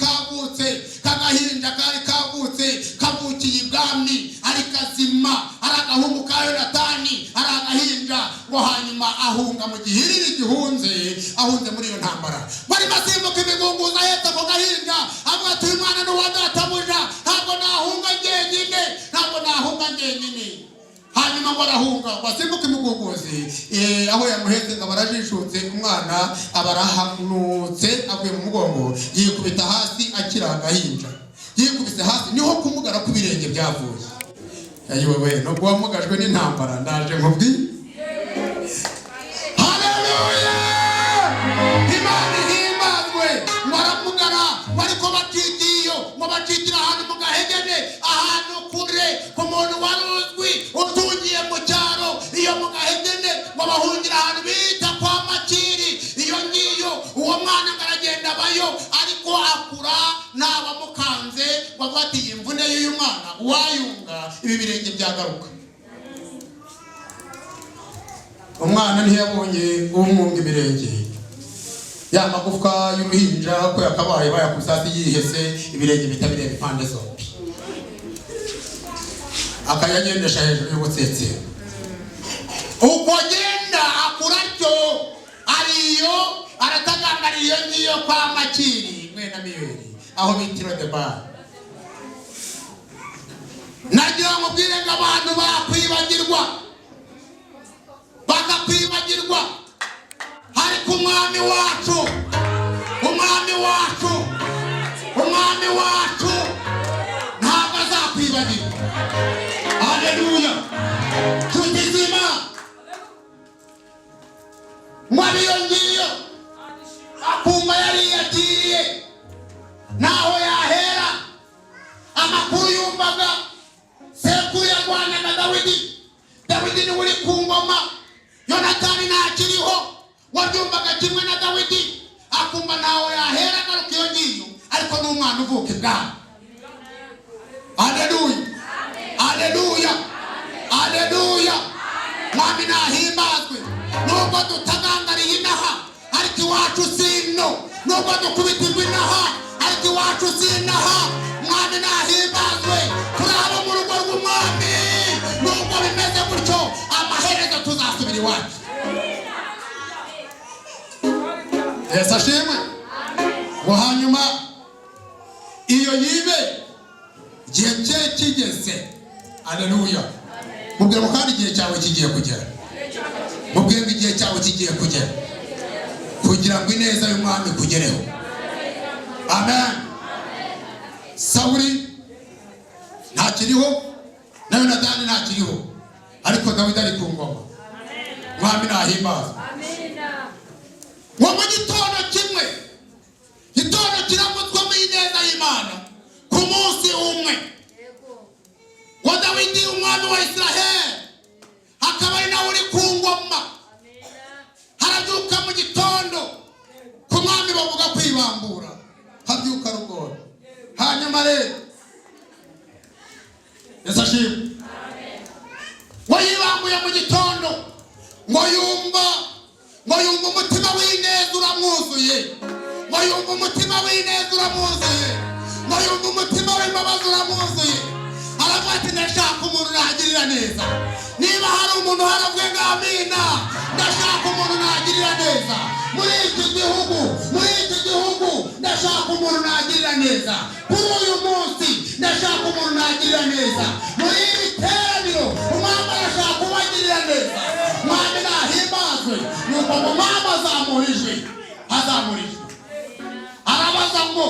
kavutse kavukiye ibwami ari kazima, ari agahungu ka Yonatani, ari agahinja. Ngo hanyuma ahunga mu gihiriri gihunze, ahunze muri iyo ntambara. Bari masimbuka imigunguza ahetse ako gahinja, avuga ati uyu mwana ni uwa databuja, ntabwo nahunga njyenyine. Hanyuma ngo arahunga, basimbuka imigunguzi, aho yamuhetse ngo barajishutse. Umwana abarahanutse avuye mu mugongo, yikubita hasi akira agahinja. Yikubise hasi niho kumugara ku birenge byavuye. Ayiwe, no kuwamugajwe n'intambara ndaje nkubwi. Haleluya, Imana ihimbazwe. Waramugara bariko bakigiyo, ngo bakikira ahantu mu Gahegene, ahantu kure ku muntu waruzwi utungiye mu cyaro. Iyo mu Gahegene ngo bahungira ahantu bita kwa Makiri. Iyo ngiyo uwo mwana ngaragenda bayo, ariko akura n'abamukanze ngo batiye imvune y'uyu mwana wayunga ibi birenge byagaruka. Umwana ntiyabonye umwunga ibirenge, ya magufwa y'uruhinja ko yakabaye bayakusasi yihese, ibirenge bitabireba impande zombi. Akayagendesha hejuru y'ubutsetse. Uko agenda akura atyo, ariyo aratagangariye ngiyo kwa Makiri mwena mibiri, aho bitiro de bar. Nagira ngo bwire ngo abantu bakakwibagirwa, ariko umwami wacu ntabwo azakwibagirwa. Haleluya, tugizima mwariyo ngiyo akumva yari yakiriye naho yahera. Amakuru yumvaga sekuru yarwana na Dawidi ni uri ku ngoma, Yonatani ntakiriho. Wabyumvaga kimwe na Dawidi, akumva naho yahera garuka iyo ngiyo, ariko n'umwana uvuka ibwami. Haleluya, Haleluya, haleluya. Mwami nahimbazwe. Nubwo tutagangariye inaha ariko iwacu sino, nubwo dukubitirwa inaha ariko iwacu sinaha. Mwami nahimbazwe. Turaba mu rugo rw'umwami. Nubwo bimeze gutyo amaherezo tuzasubira iwacu. Yesu ashimwe. Ngo hanyuma iyo yibe igihe cye kigeze. Haleluya. Mubwira ko kandi igihe cyawe kigiye kugera. Mubwira ngo igihe cyawe kigiye kugera kugira ngo ineza y'umwami kugereho. Amen. Sawuli ntakiriho na Yonatani ntakiriho ariko Dawidi ari ku ngoma. Mwami nahimbazwe. Wa mu gitondo kimwe gitondo kiramutswamo ineza y'Imana ku munsi umwe wa Dawidi umwami wa Israheli akaba ari nawe uri ku ngoma. Harabyuka mu gitondo ku mwami bavuga kwibambura, habyuka rugora. Hanyuma rero Yesu ashimwe. Wayibambuye mu gitondo ngo yumva umutima w'ineza uramwuzuye, ngo yumva umutima w'ineza uramwuzuye, ngo yumva umutima w'imbabazi uramwuzuye. Aravuga ati ndashaka umuntu nagirira neza. Niba hari umuntu haravuye ngo amina, ndashaka umuntu nagirira neza muri iki gihugu, ndashaka umuntu nagirira neza kuri uyu munsi, ndashaka umuntu nagirira neza muri iri teraniro. Umwami arashaka kubagirira neza. Mwami nahimbazwe. Nuko mu mwami azamurijwe, arabaza ngo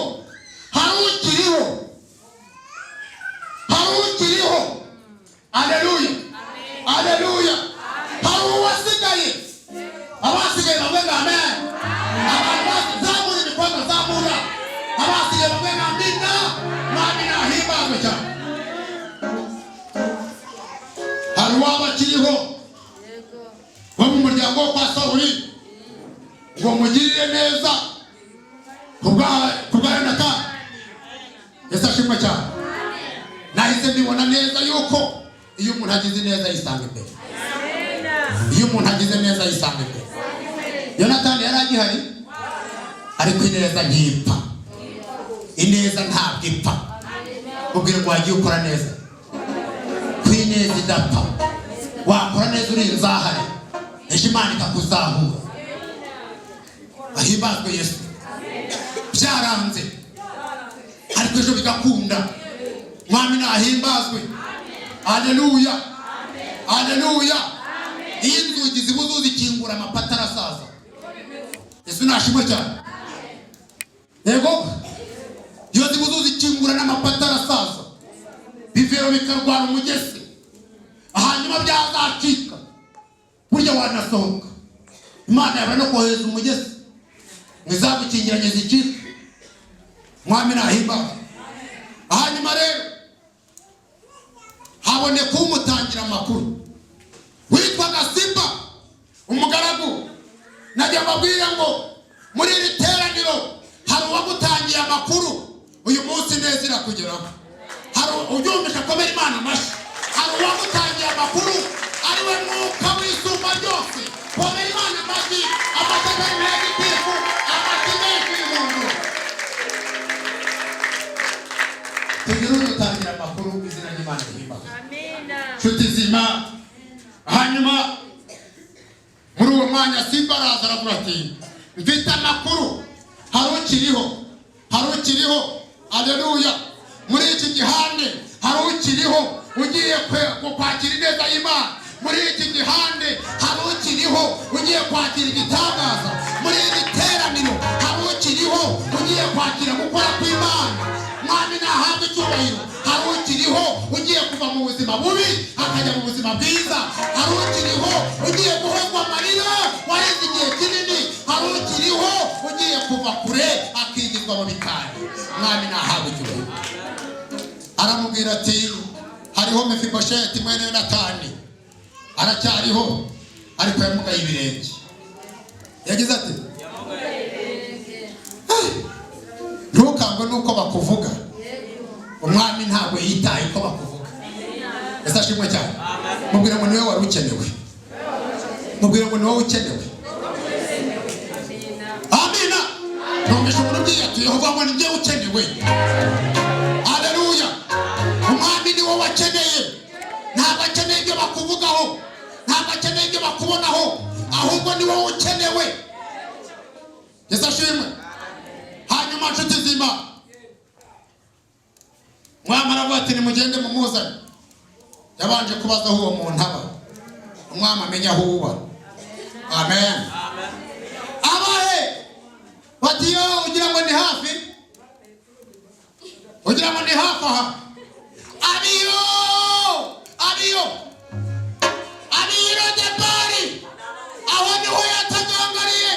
hari ukiriho. Haleluya, haleluya. Hari uwasigaye. Abasigaye bavuga ngo amen. Zamura imikono, zamura. Abasigaye bavuga ngo amina. Mwami nahimbazwe cyane. Hari uwabakiriho wo mu muryango wo kwa Sawuli ngo mugirire neza kubwa Yonatani. Yesu ashimwe cyane. Nahise mbibona neza yuko iyo umuntu agize neza yisanga imbere. Iyo umuntu agize neza yisanga imbere. Yonatani yari agihari ariko ineza ntipfa. Ineza ntabwo ipfa. Ubwire ngo wagiye ukora neza, kwineza idapfa. Wakora neza uri nzahari, ejo Imana ikakuzahura. Ahimbazwe Yesu. Byaranze ariko ejo bigakunda. Mwami nahimbazwe. Haleluya, haleluya. Iyi nzugi zibuze zikingura amapata arasaza. Yesu nashimwe cyane. Yego, iyo zibuze zikingura n'amapata arasaza, bivero bikarwara umugezi, hanyuma byazacika, burya wanasohoka. Imana yabara no kohereza umugezi mwizagukingiranye zicika. Mwami nahimbazwe. Hanyuma rero haboneka umutangira amakuru witwaga Siba, umugaragu. Najya mbabwira ngo muri iri teraniro hari uwagutangiye amakuru. Uyu munsi neza irakugeraho. Hari ubyumvisha komera Imana amashyi. Hari uwagutangiye amakuru ariwe Mwuka w'Isumba ryose. Komera Imana amashyi. Amateka y'igitifu, amatima y'umuntu. Tugira udutangira amakuru izina ry'Imana rihimbaza. Amina. Nshuti zima. Hanyuma muri uwo mwanya Siba araza aravuga ati mfite amakuru, hari ukiriho. Haleluya. Muri iki gihande hari ukiriho ugiye kwakira ineza y'Imana. Muri iki gihande hari ukiriho ugiye kwakira igitangaza. Muri iri teraniro hari ukiriho ugiye kwakira gukora kw'Imana. Mwami nahabwe icyubahiro. Hari ukiriho ugiye kuva mu buzima bubi akajya mu buzima bwiza. Hari ukiriho ugiye guhozwa amarira warize igihe kinini. Hari ukiriho ugiye kuva kure akigizwa mu bikari. Mwami nahabwe icyubahiro. Aramubwira ati hariho Mefibosheti mwene Yonatani, aracyariho ariko yamugaye ibirenge. Yagize ati ntukangwe nuko bakuvuga. Umwami ntabwo yitaye ko bakuvuga. ese ashimwe cyane. Mubwira ngo niwe wari ukenewe, mubwira ngo niwe ukenewe. Amina. Ntumeshe umuntu ugiye ati Yehova ngo ni njye ukenewe. Haleluya. Umwami ni wowe wakeneye, ntabwo akeneye ibyo bakuvugaho, ntabwo akeneye ibyo bakubonaho, ahubwo ni wowe ukenewe. Yesu ashimwe. Hanyuma nshuti zima, umwami aravuga ati nimugende mumuzane. Yabanje kubaza aho uwo muntu aba, umwami amenya aho uba. Amen. Abahe bati yo ugira ngo ni hafi, ugira ngo ni hafi aha. Abiyo abiyo abiyo Debari, aho niho yatajangariye,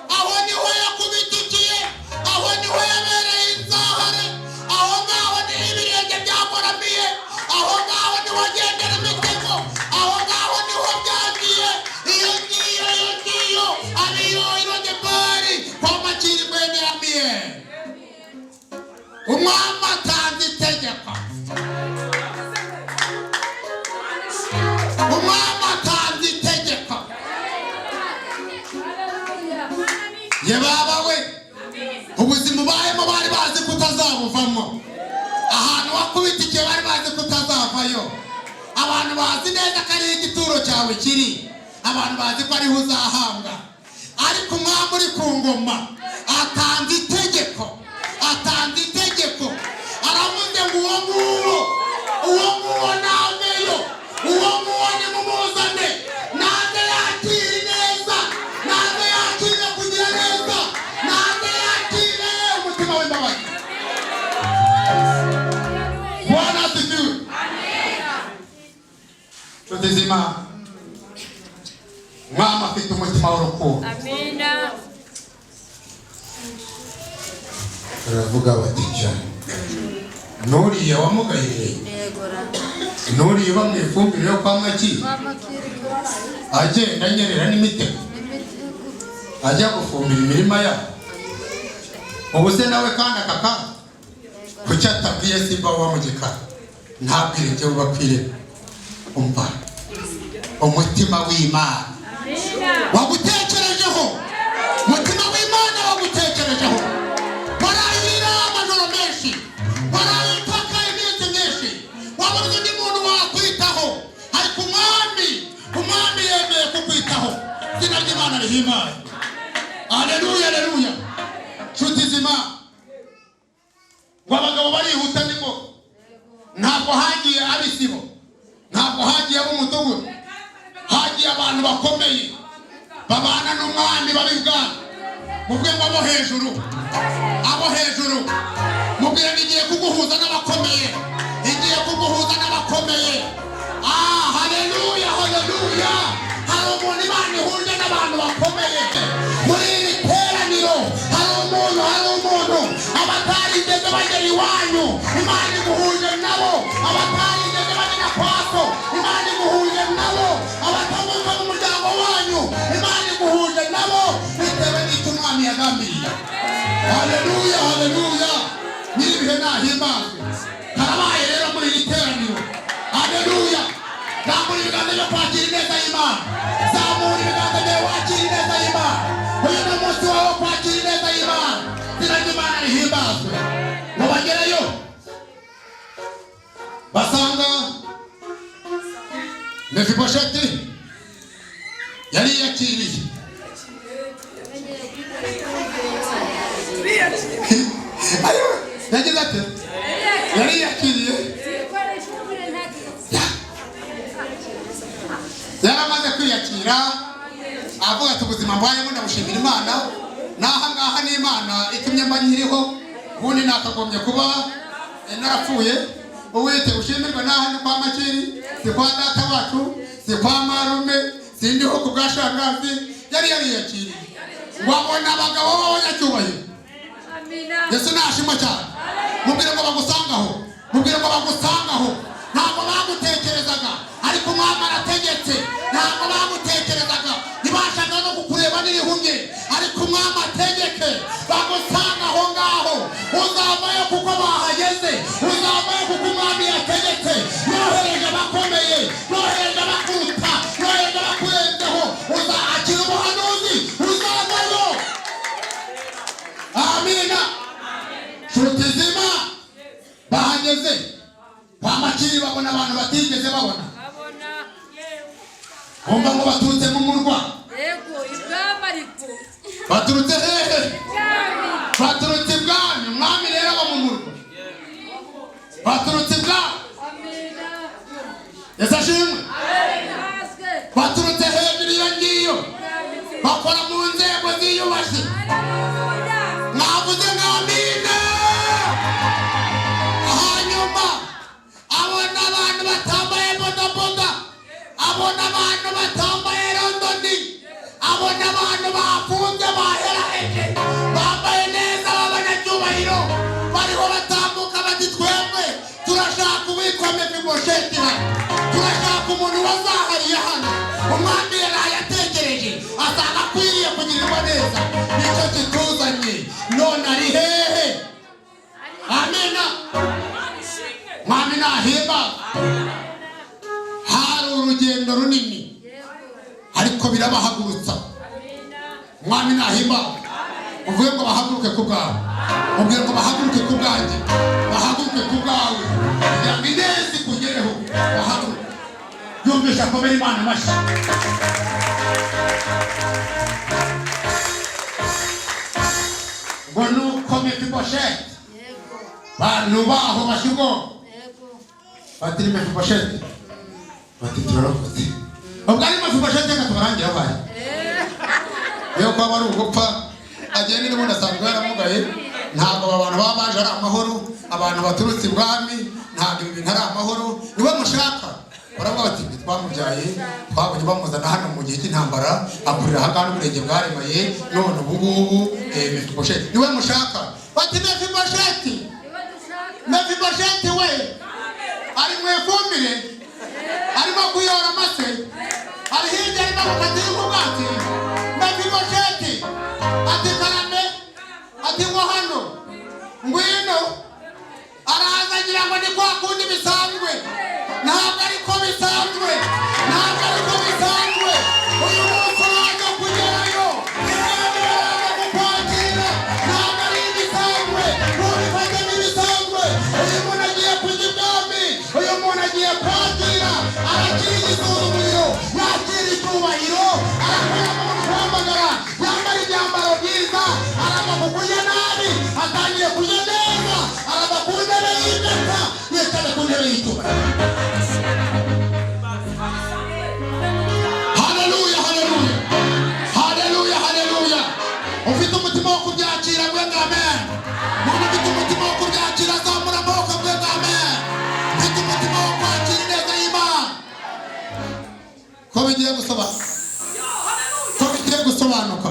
aho niho yakubitikiye, aho niho yabereye inzahare, aho ngaho ni ibirenge byamuramiye, aho ngaho niho agendera imitego, aho ngaho niho byagiye. Iyo ngiyo abiyo iro Debari kwa Makiri mwene Amiye. Umwami atanze itegeko, umwami atanze itegeko. Ye baba we, ubuzima ubayemo bari bazi kutazabuvamo, ahantu wakubitikiye bari bazi kutazavayo. Abantu bazi neza ko ari igituro cyawe kiri, abantu bazi ko ariho uzahambwa, ariko umwami uri ku ngoma atanze itegeko, atanze itegeko. Aravuze ngo uwo nguwo naveyo, uwo nguwo nimumuzane, naze yakire neza, naze yakire kugira neza, naze yakire umutima w'imbabazi. Bwana asifiwe. Nshuti zima, umwami afite umutima w'urukundo. Amina. Baravuga bati cyane, nuriya wamugayire, nuriya uba mu ifumbire yo kwa Makiri, agenda anyerera n'imitego, ajya gufumbira imirima yabo. Ubu se nawe kandi akaka kuki atabwiye Simba wa mu gikari? Ntabwire ibyo bakwiriye. Umva umutima w'Imana wagutekerejeho, umutima w'Imana wagutekerejeho. Barayira amajoro menshi, barayitaka iminsi myinshi, wabuze undi muntu wakwitaho, ariko umwami yemeye kukwitaho. Izina ry'Imana rihimbaye. Haleluya, haleluya. Nshuti zima, ngo abagabo barihuta niko, ntabwo hagiye abisibo, ntabwo hagiye ab'umudugudu, hagiye abantu bakomeye babana n'umwami babibwana. Mubwire ngo abo hejuru, abo hejuru, mubwire ngo igiye kuguhuza n'abakomeye, igiye kuguhuza n'abakomeye. Haleluya, haleluya. Hari umuntu Imana ihuje n'abantu bakomeye muri iri teraniro. Hari umuntu abatarigeze bagera iwanyu, Imana iguhuje nabo. Abatarigeze bagera kwaso, Imana iguhuje nabo. Abatavuka mu muryango wanyu, Imana iguhuje nabo, bitewe n'icyo umwami yagambiriye. Haleluya, haleluya. Nyiribihe nahimbazwe. Karabaye rero muri iri teraniro. Haleluya. Zamura ibiganza byo kwakira ineza y'Imana, zamura ibiganza byawe wakira ineza y'Imana. Uyu ni umunsi wawe wo kwakira ineza y'Imana. Izina ry'Imana rihimbazwe. Ngo bagereyo basanga Mefibosheti yari yakiriye. Yagize ati yari yakiriye, yaramaze kwiyakira, avuga ati ubuzima mbayemo ndabushimira Imana, naha ngaha ni Imana itumye mba nkiriho, ubundi nakagombye kuba narapfuye. Uwite ushimirwa naha ni kwa Makiri, si kwa data wacu, si kwa marume, sindiho ku bwa shangazi. Yari yariyakiriye. Wabona abagabo b'abanyacyubahiro. Yesu nashimwe cyane. Mubwire ngo bagusangaho, mubwire ngo bagusangaho. Ntabwo bagutekerezaga, ariko umwami arategetse. Ntabwo bagutekerezaga, ntibashaka no kukureba n'irihumye, ariko umwami ategeke bagusanga aho ngaho. Uzavayo kuko bahageze, uzavayo kuko umwami yategetse. Yohereje abakomeye amina. Nshuti zima bahageze kwa Makiri babona abantu batigeze babona. Umva ngo baturutse mu murwa. Yego ibwami ariko. Baturutse hehe? Baturutse ibwami. Umwami rero aba mu murwa. Baturutse ibwami. Amina. Yesu ashimwe. Baturutse hejuru iyo ngiyo. Bakora mu nzego ziyubashye. Mwavuze ngo amina. Hanyuma abona abantu batambaye bodaboda, abona abantu batambaye rondoni, abona abantu bafunze baheraheje bambaye neza b'abanyacyubahiro bariho batambuka bati twebwe turashaka uwitwa Mefibosheti hano, turashaka umuntu wazahariye hano. Umwami yaraye ategereje asanga akwiriye kugirirwa neza, nicyo kituzanye. None ari hehe? Amina. Mwami nahimba. Hari urugendo runini ariko birabahagurutsa. Mwami nahimba. Uvuye ngo bahaguruke ku bwawe, ubwiye ngo bahaguruke ku bwanjye, bahaguruke ku bwawe kugira ngo ineza ikugereho. Bahaguruke. Yumvisha komera Imana amashyi. Ngo nuko Mefibosheti bantu baho bashyirwa bati Mefibosheti, bati turarokotse. Ubwo ari Mefibosheti reka tubarangira bari yo kwa bari ugupfa agenda n'ubundi asanzwe yaramugaye. Ntabwo abantu baba baje ari amahoro, abantu baturutse ibwami ntabwo ibi bintu ari amahoro. Niwe mushaka baravuga bati twamubyaye twabonye bamuzana hano mu gihe cy'intambara akurira ahagana umurenge bwaremaye, none ubu ngubu Mefibosheti niwe mushaka. Bati Mefibosheti, Mefibosheti we ari mu ifumbire arimo kuyora amase, ari hirya arimo gukata y'ubwatsi. Mefibosheti ati karame, ati ngo hano ngwino. Araza agira ngo ni kwa kundi bisanzwe. Ntabwo ariko bisanzwe, ntabwo ariko bisanzwe. Uyu munsi uraza kugerayo, uraza kukwakira. Ntabwo ari ibisanzwe, ntubifate nk'ibisanzwe. Uyu muntu agiye kujya ibwami, uyu muntu agiye kwakira. Arakira igisuzumuriro, yakira icyubahiro, arakora mu guhamagara, yambara ibyambaro byiza, arava ku kurya nabi atangiye kurya neza, arava ku ntebe y'imyaka yicaye ku ntebe y'icyubahiro. Haleluya, haleluya, haleluya, haleluya. Ufite umutima wo kubyakira gwe amen. Muntu ufite umutima wo kubyakira zamura amaboko gwe amen. Ufite umutima wo kwakira ineza y'Imana. Ko bigiye gusobanuka, ko bigiye gusobanuka.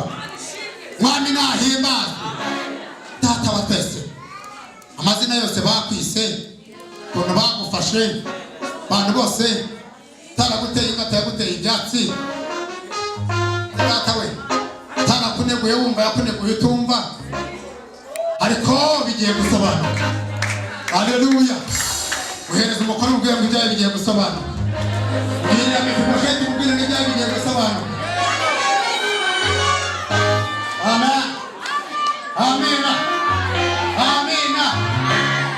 Mwami nahimbaza. Data wa twese, amazina yose bakwise, ukuntu bagufashe, abantu bose taraguteye ingata yaguteye ibyatsi. Data we tarakuneguye wumva yakuneguye utumva, ariko bigiye gusobanuka. Haleluya. Uhereza umukono ubwira ngo ibyawe bigiye gusobanuka. Ubwira Mefibosheti ubwira ngo ibyawe bigiye gusobanuka. Amen. Amina. Amina.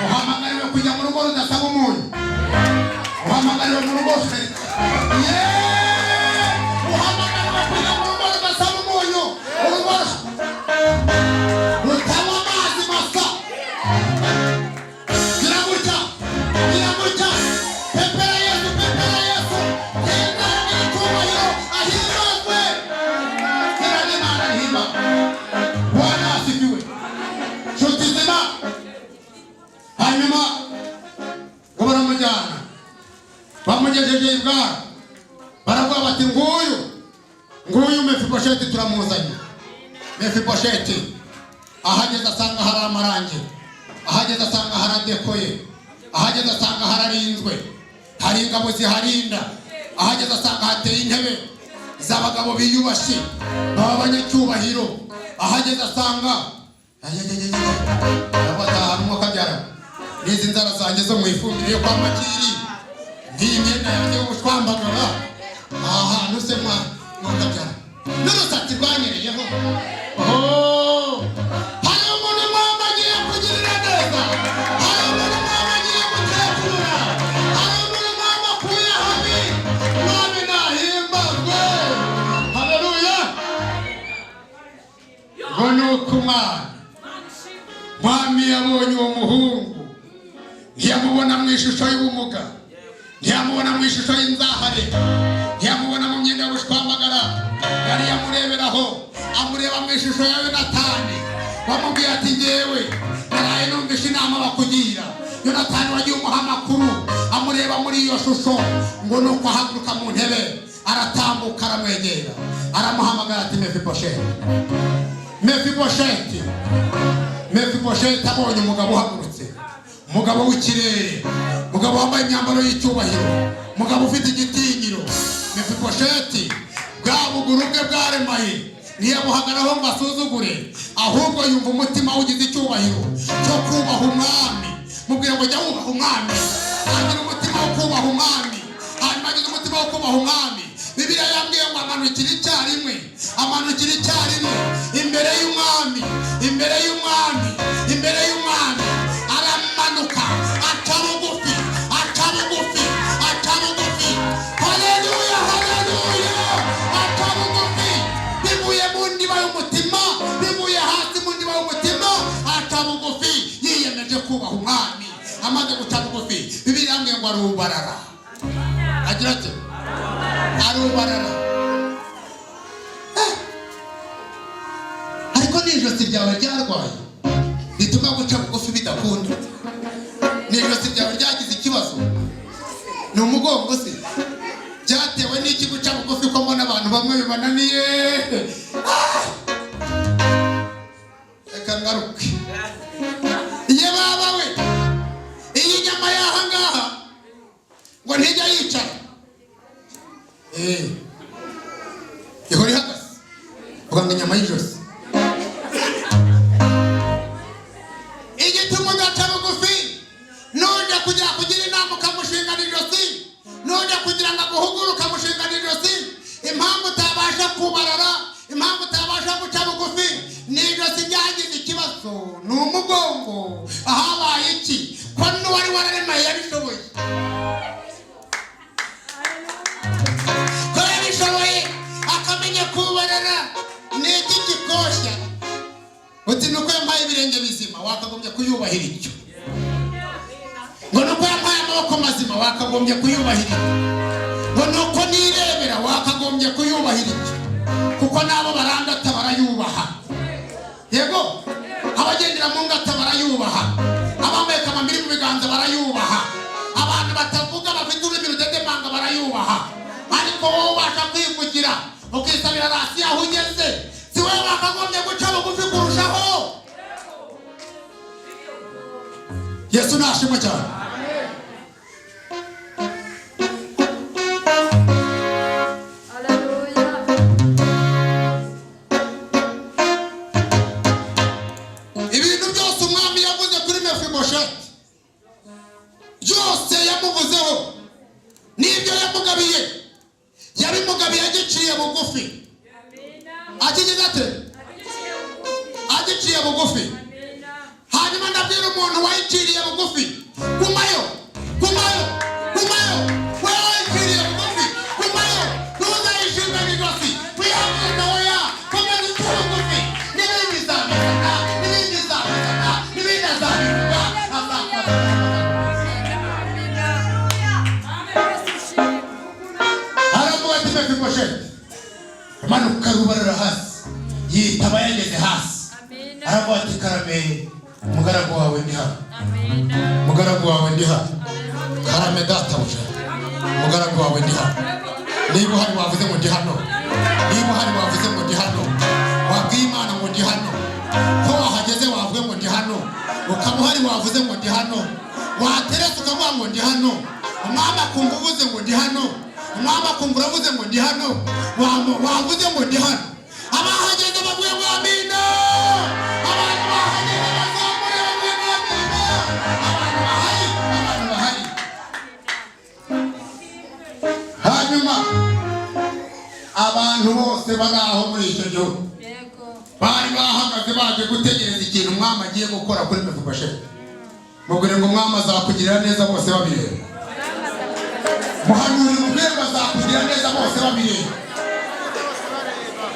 Uhamagariwe kujya mu rugo rudasaba umunyu. Uhamagariwe mu rugo uhamagariwe kujya mu rugo rudasaba umunyu. Urugo rutaba amazi masa. Gira gutya, gira gutya. Pepera Yesu, pepera Yesu. Genda n'icyubahiro ahimbazwe. Gira n'Imana ahimba. Bwana asifiwe. Nshuti zima. Hanyuma ngo baramujyana, bamugejeje ibwami. Baravuga bati nguyu Mefibosheti turamuzanye. Mefibosheti ahageze asanga hari amarangi, ahageze asanga haradekoye, ahageze asanga hararinzwe, hari ingabo ziharinda, ahageze asanga hateye intebe z'abagabo biyubashye baba abanyacyubahiro, ahageze asanga abatahanwa kabyara n'izi nzara zanjye zo mu ifumbire yo kwa Makiri, ngiyi imyenda yanjye y'ubushwambagara, aha hantu se mwakabyara n'urusatsi rwanyereyeho. Hari umuntu mwami yabonye uwo muhungu ntiyamubona mu ishusho y'ubumuga, ntiyamubona mu ishusho y'inzahare, ntiyamubona mu myenda y'ubushwambagara, yari yamureberaho amureba mu ishusho ya Yonatani bamubwiye ati ngewe naraye numvishe inama bakugira. Yonatani wagiye umuha amakuru amureba muri iyo shusho ngo nuko ahaguruka mu ntebe aratambuka aramwegera aramuhamagara ati Mefibosheti, Mefibosheti. Mefibosheti abonye umugabo uhagurutse, umugabo w'ikirere, umugabo wambaye imyambaro y'icyubahiro, umugabo ufite igitinyiro. Mefibosheti bwa buguru bwe bwaremaye ntiyamuhagaraho ngo asuzugure, ahubwo yumva umutima ugize icyubahiro cyo kubaha umwami. Mubwira ngo jya wubaha umwami, agira umutima wo kubaha umwami, hanyuma agira umutima wo kubaha umwami. Bibiliya yambwiye ngo amanukira icyarimwe, amanukira icyarimwe imbere y'umwami, imbere y'umwami, imbere y'umwami aramanuka aca bugufi, aca bugufi, aca bugufi. Haleluya, haleluya, aca bugufi bivuye mu ndiba y'umutima, bivuye hasi mu ndiba y'umutima aca bugufi, yiyemeje kubaha umwami. Amaze guca bugufi Bibiliya yambwiye ngo arubarara, agira ati arubarara. Ariko n'ijosi ryawe ryarwaye rituma guca bugufi bidakunda, n'ijosi ryawe ryagize ikibazo, ni umugongo se, byatewe n'iki guca bugufi ko mbona abantu bamwe bibananiye? Reka ngaruke. Iye baba we, iyi nyama y'aha ngaha ngo ntijya yicara, ihora ihagaze, vuga ngo inyama y'ijosi. Igituma ugaca bugufi nujya kujya kugira inama ukamushinga n'ijosi, nujya kugira ngo aguhugure ukamushinga n'ijosi. Impamvu utabasha kubarara, impamvu utabasha guca bugufi n'ijosi ryagize ikibazo, ni umugongo. Ahabaye iki? Ko n'uwari wararemaye yabishoboye, ko yabishoboye akamenya kubarara. Ni iki gikoshya? Uti nuko yampaye ibirenge bizima wakagombye kuyubahira icyo, ngo nuko yampaye amaboko mazima wakagombye kuyubahira, ngo nuko nirebera wakagombye kuyubahira icyo, kuko nabo barandata barayubaha. Yego, abagendera mu ngata barayubaha, abambaye kamambiri mu biganza barayubaha, abantu batavuga bafite ururimi rudedemanga barayubaha. Ariko wowe ubasha kwivugira ukisabira rasi aho ugeze, si wowe wakagombye guca bugufi kurushaho. Yesu nashimwe cyane. Ibintu byose umwami yavuze kuri Mefibosheti byose yamuvuzeho, n'ibyo yamugabiye yabimugabiye agiciye bugufi. Akigize ate? Agiciye bugufi. Hanyuma ndabwira umuntu wayiciriye bugufi, kumayo, kumayo, kumayo. Wewe wayiciriye bugufi, kumayo, ntuzayishinga n'ijosi, wihaguruka oya, komeza uce bugufi. N'ibindi bizabizana, n'ibindi bizabizana, n'ibindi azabivuga, azakora. Aravuga ati Mefibosheti, manuka rubarara hasi, yitaba yageze hasi. Aravuga ati Karame, umugaragu wawe ndi hano, umugaragu wawe ndi hano. Karame databuja, umugaragu wawe ndi hano. Niba uhari wavuze ngo ndi hano, niba uhari wavuze ngo ndi hano, wabwiye Imana ngo ndi hano, ko wahageze wavuze ngo ndi hano, ukaba uhari wavuze ngo ndi hano, wateretse ukavuga ngo ndi hano, umwami akumva uvuze ngo ndi hano, umwami akumva uravuze ngo ndi hano, wavuze ngo ndi hano. Abahageze bavuye ngo amina, abantu bahageze bazamure bavuye ngo amina, abantu bahari, abantu bahari. Hanyuma abantu bose bari aho muri icyo gihugu bari bahagaze baje gutegereza ikintu umwami agiye gukora kuri Mefibosheti. Mubwire ngo umwami azakugirira neza bose babireba, muhanurire umubwire ngo azakugirira neza bose babireba,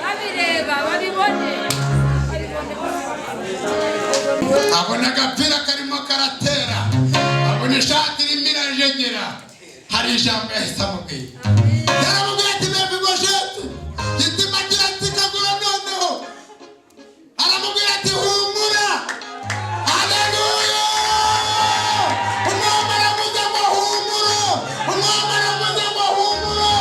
babireba babibone. abona agapira karimo karatera, abona ishati irimo irajegera. Hari ijambo yahise amubwira, yaramubwira ati Mefibosheti, gitima kiratsikagura noneho. Aramubwira ati humura. Haleluya! Umwami aravuze ngo humura, umwami aravuze ngo humura,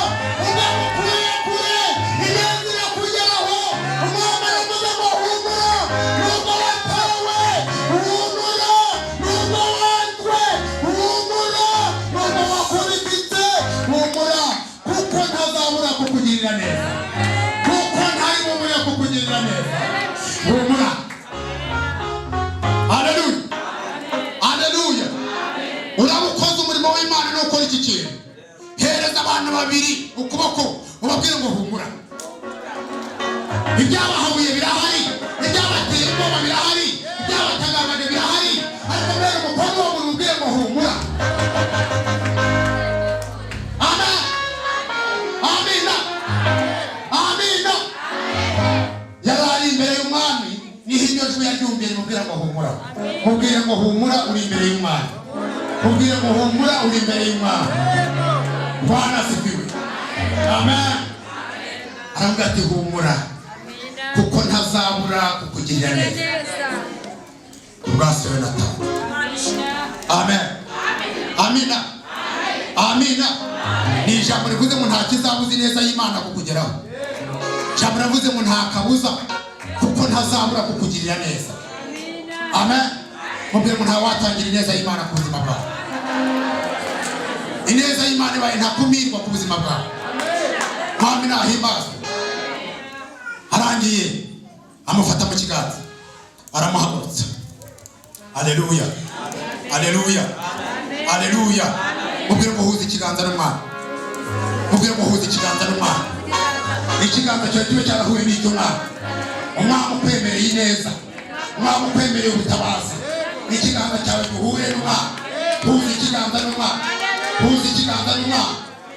umwami ukuye kure, inyenzi irakugeraho. Umwami aravuze ngo humura, nubwo watawe, humura, nubwo wanzwe, humura, nubwo wakubititse, humura, kuko ntazabura kukugirira neza, kuko ntari bubure kukugirira neza. Humura. Haleluya. Haleluya. Urabukoze umurimo w'Imana no gukora iki kintu. Hereza abantu babiri ukuboko ubabwire ngo humura. Ibyabahabuye birahari, ibyabateye ubwoba birahari, ibyabatangamaje birahari, ariko mbere umukono wo mubwire ngo humura. Amen. Amina. Amina. Yarari imbere y'umwami, niho iryo jwi yaryumviye mubwira ngo humura. Mubwire ngo humura uri imbere y'umwami. Mubwire ngo humura uri imbere y'umwami. Bwana asifiwe. Amen. Aravuga ati humura, kuko ntazabura kukugirira neza. Ubwase we natanga. Amen. Amina. Amina. Ni ijambo rivuze ngo nta kizabuza neza y'Imana kukugeraho. Ijambo rivuze ngo nta kabuza, kuko ntazabura kukugirira neza. Amen. Mubwire ngo nta watangira ineza y'Imana ku buzima bwawe. Ineza y'Imana ibaye ntakumirwa ku buzima bwawe. Mwami nahimbazwe. Arangiye amufata mu kiganza, aramuhagurutsa. Haleluya. Haleluya. Haleluya. Mubwire ngo huza ikiganza n'Umwana. Mubwire ngo huza ikiganza n'Umwana. Ikiganza cyawe kibe cyarahuye n'icyo Mwana. Umwami ukwemereye ineza, umwami ukwemereye ubutabazi. Ikiganza cyawe gihure n'Umwana. Huza ikiganza n'Umwana. Huza ikiganza n'Umwana.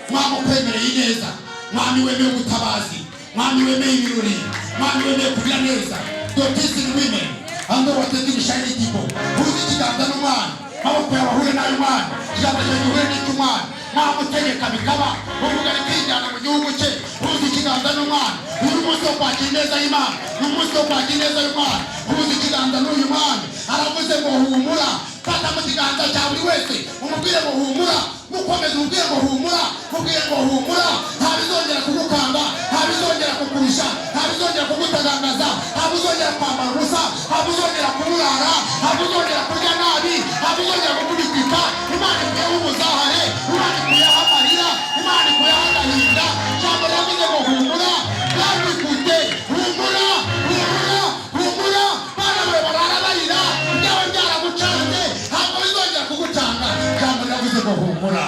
Umwami ukwemereye ineza, umwami wemeye ubutabazi, umwami wemeye ibirori, umwami wemeye kugira neza. Dotisi women, ando wategura ishari tipo. Huza ikiganza n'Umwana. Maboko yawe ahure nayo Mwana. Ikiganza cyawe gihure n'icyo Mwana. Mwami utegeka bikaba, uvuga rikijyana mu gihugu cye. Huza ikiganza n'Umwana. Uyu munsi wo kwakira ineza y'Imana, uyu munsi wo kwakira ineza y'Umwana. Huza ikiganza n'uyu Mwami. Aravuze ngo humura. Fata mu kiganza cya buri wese umubwire ngo humura. Mukomeze umubwire ngo humura. Mubwire ngo humura. Nta bizongera kugukanga, nta bizongera kukurusha, nta bizongera kugutagangaza, nta bizongera kwambara ubusa, nta bizongera kuburara, nta bizongera kurya nabi, nta bizongera kukubitika. Imana ikuyeho ubuzahare, Imana ikuyeho amarira, Imana ikuyeho agahinda. Jambo riravuze ngo humura. Kandi kute humura, humura, humura. Bana bawe bararabarira, ibyawe byaragucanze, ntabwo bizongera kugucanga. Jambo riravuze ngo humura.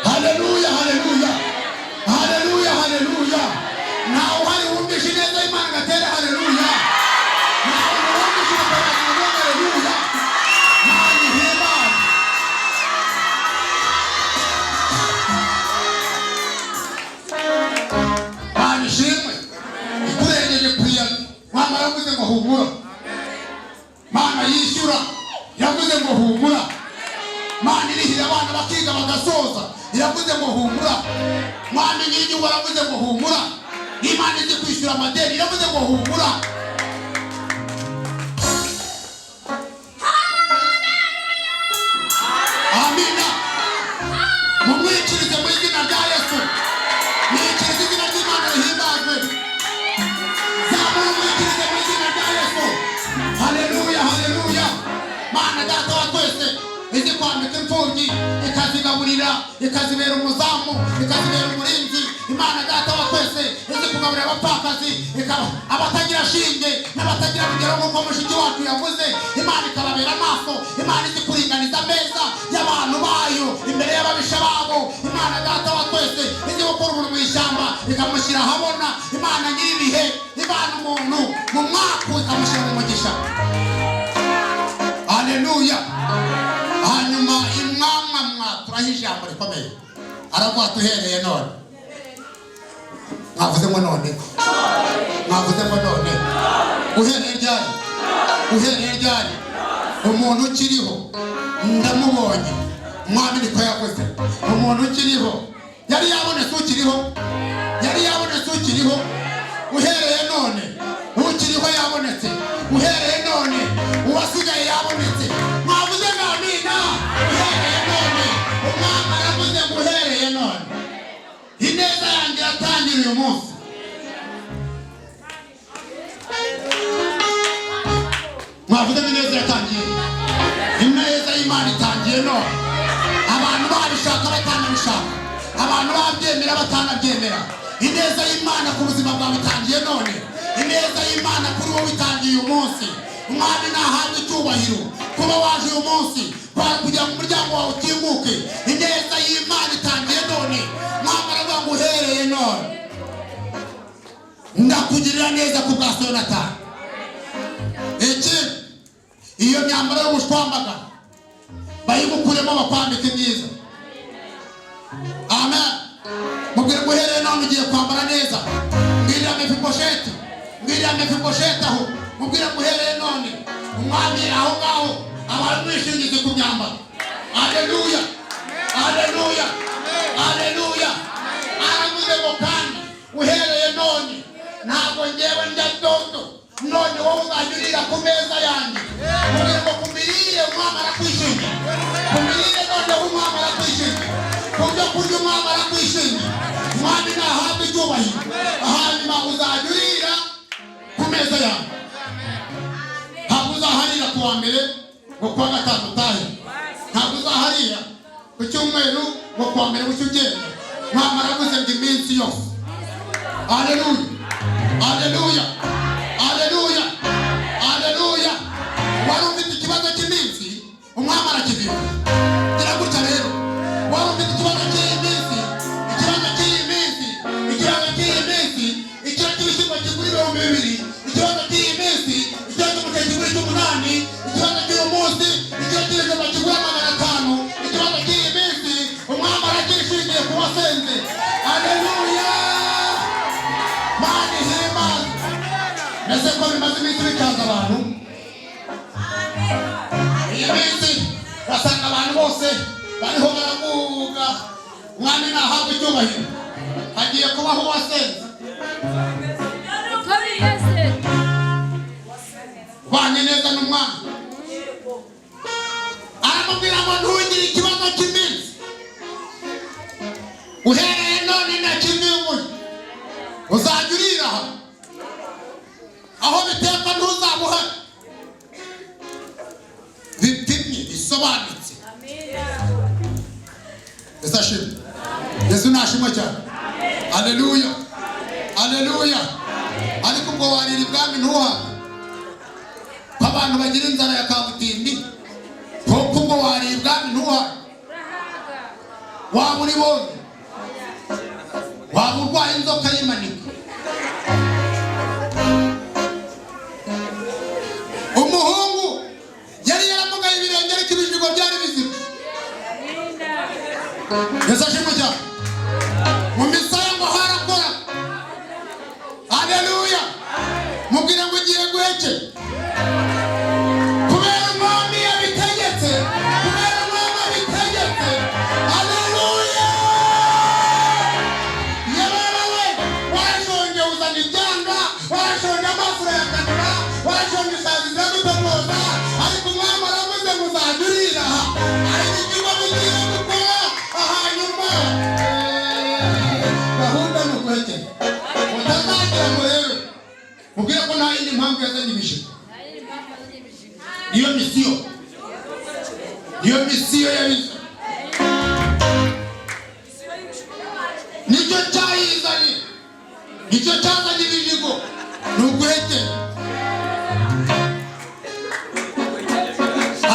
Haleluya, haleluya. Haleluya, haleluya. Nawe uhari wumvishe ineza y'Imana gatere haleluya. Nawe wumvishe ubutabazi ngo haleluya. Nani himana. Bani shimwe. Ikurengeje kuya. Mama yavuze ngo humura. Mana yishyura yavuze ngo humura. Mana irihira abana bakiga bagasoza yavuze ngo humura. Mwami nyinyi waravuze ngo humura. Imana izi kwishyura amadeni yavuze ngo humura. Amina. Mumwikirize mu izina rya Yesu. Mwikirize izina ry'Imana rihimbazwe. Zamura mwikirize mu izina rya Yesu. Haleluya, haleluya. Mana data wa twese izi kwambika imfubyi, ikazigaburira, ikazibera umuzamu, ikazibera umurinzi. Imana data wa twese izi kugaburira abapfakazi, abatagira shinge n'abatagira rugero nk'uko mushiki wacu yavuze. Imana ikababera amaso. Imana izi kuringaniza ameza y'abantu bayo imbere y'ababisha babo. Imana data wa twese izi gukora umuntu mu ishyamba ikamushyira ahabona. Imana nyiribihe ibana umuntu mu mwaka ikamushyira mu mugisha. Haleluya. Hanyuma imwamwa turaho ijambo rikomeye. Aravuga tuhereye none. Mwavuze ngo none. Mwavuze ngo none. Uhereye ryari? uhereye ryari umuntu ukiriho ndamubonye umwami niko yakoze umuntu ukiriho yari yabonetse ukiriho yari yabonetse ukiriho uhereye none ukiriho yabonetse uhereye none uwasigaye yabonetse mwavuze ngo amina uhereye none umwami aravuze ngo uhereye none ineza yanjye yatangira uyu munsi mwavuze ngo ineza yatangiye ineza y'Imana itangiye none abantu babishaka batanabishaka abantu babyemera batanabyemera ineza y'Imana ku buzima bwawe itangiye none ineza y'Imana kuri wowe itangiye uyu munsi umwami nahabwe icyubahiro kuba waje uyu munsi kwari kugira ngo umuryango wawe ukinguke ineza y'Imana itangiye none mwami aravuga ngo uhereye none ndakugirira neza ku bwa Yonatani iki iyo myambaro y'ubushwambaga bayigukuremo bakwambike myiza amen mubwire ngo uhereye none ugiye kwambara neza mbwirira Mefibosheti aho mubwire ngo uhereye none umwami aho ngaho abantu bishingize ku myambaro aleluya aleluya aleluya aravuze ngo kandi uhereye none ntabwo ngewe ndya dodo none wowe uzajya ku meza yanjye mubwire ngo kumirire umwami arakwishimye kumirire none umwami arakwishimye kubyo kurya umwami arakwishimye umwami nahabwe icyubahiro hanyuma uzajya urira ku meza yawe ntabwo uzaharira ku wa mbere ngo kuwa gatanu utahe ntabwo uzaharira ku cyumweru ngo kuwa mbere bucye ugenda umwami aravuze ngo iminsi yose aleluya aleluya aleluya aleluya wari ufite ikibazo cy'iminsi umwami arakiviva gira gutya rero wari ufite ikibazo cy'iyi minsi ikibazo cy'iyi minsi ikibazo cy'iyi minsi ikiro cy'ibishyimbo kigura 2,000 ikibazo cy'iyi minsi ikiro cy'umuceri kigura 8 ikibazo cy'uyu munsi ikiro cy'ibijumba kigura 500 ikibazo cy'iyi minsi umwami aracyishingiye ku wasenze aleluya mani himbaza ese ko bimaze iminsi bikaza abantu iyi minsi basanga abantu bose bariho baravuga umwami nahabwe icyubahiro hagiye kubaho uwasenze banye neza n'umwami aramubwira ngo ntugire ikibazo cy'iminsi uhereye none nakimwibure uzajya urira aho biteka ntuzabuhara bipimye bisobanutse Yesu ashimwe Yesu nashimwe cyane aleluya aleluya ariko ubwo warira ibwami ntuhaga abantu bagira inzara ya kabutindi kuko ubwo warira ibwami ntuhaga waba uri bonde waba urwaye inzoka y'impanika umuhungu yari yaramugaye ibirenge ariko ibijigo byari bizima Yesu ashimwe cyane mu misaya ngo harakora aleluya mubwira ngo ugiye guheke kubera umwami yabitegetse kubera umwami yabitegetse aleluya yabawe warashonje uzana ibyanga warashonje amaso urayakanura warashonje isazi ziragutokoza ariko umwami aravuze ngo uzajya urira ariko igikorwa mugiye gukora hanyuma gahunda ni ukwete utazagira ngo rero mubwire ko nta yindi mpamvu yazanye ibishigo niyo misiyo yabize nicyo cyayizanye nicyo cyazanye ibijigo ni uguhekera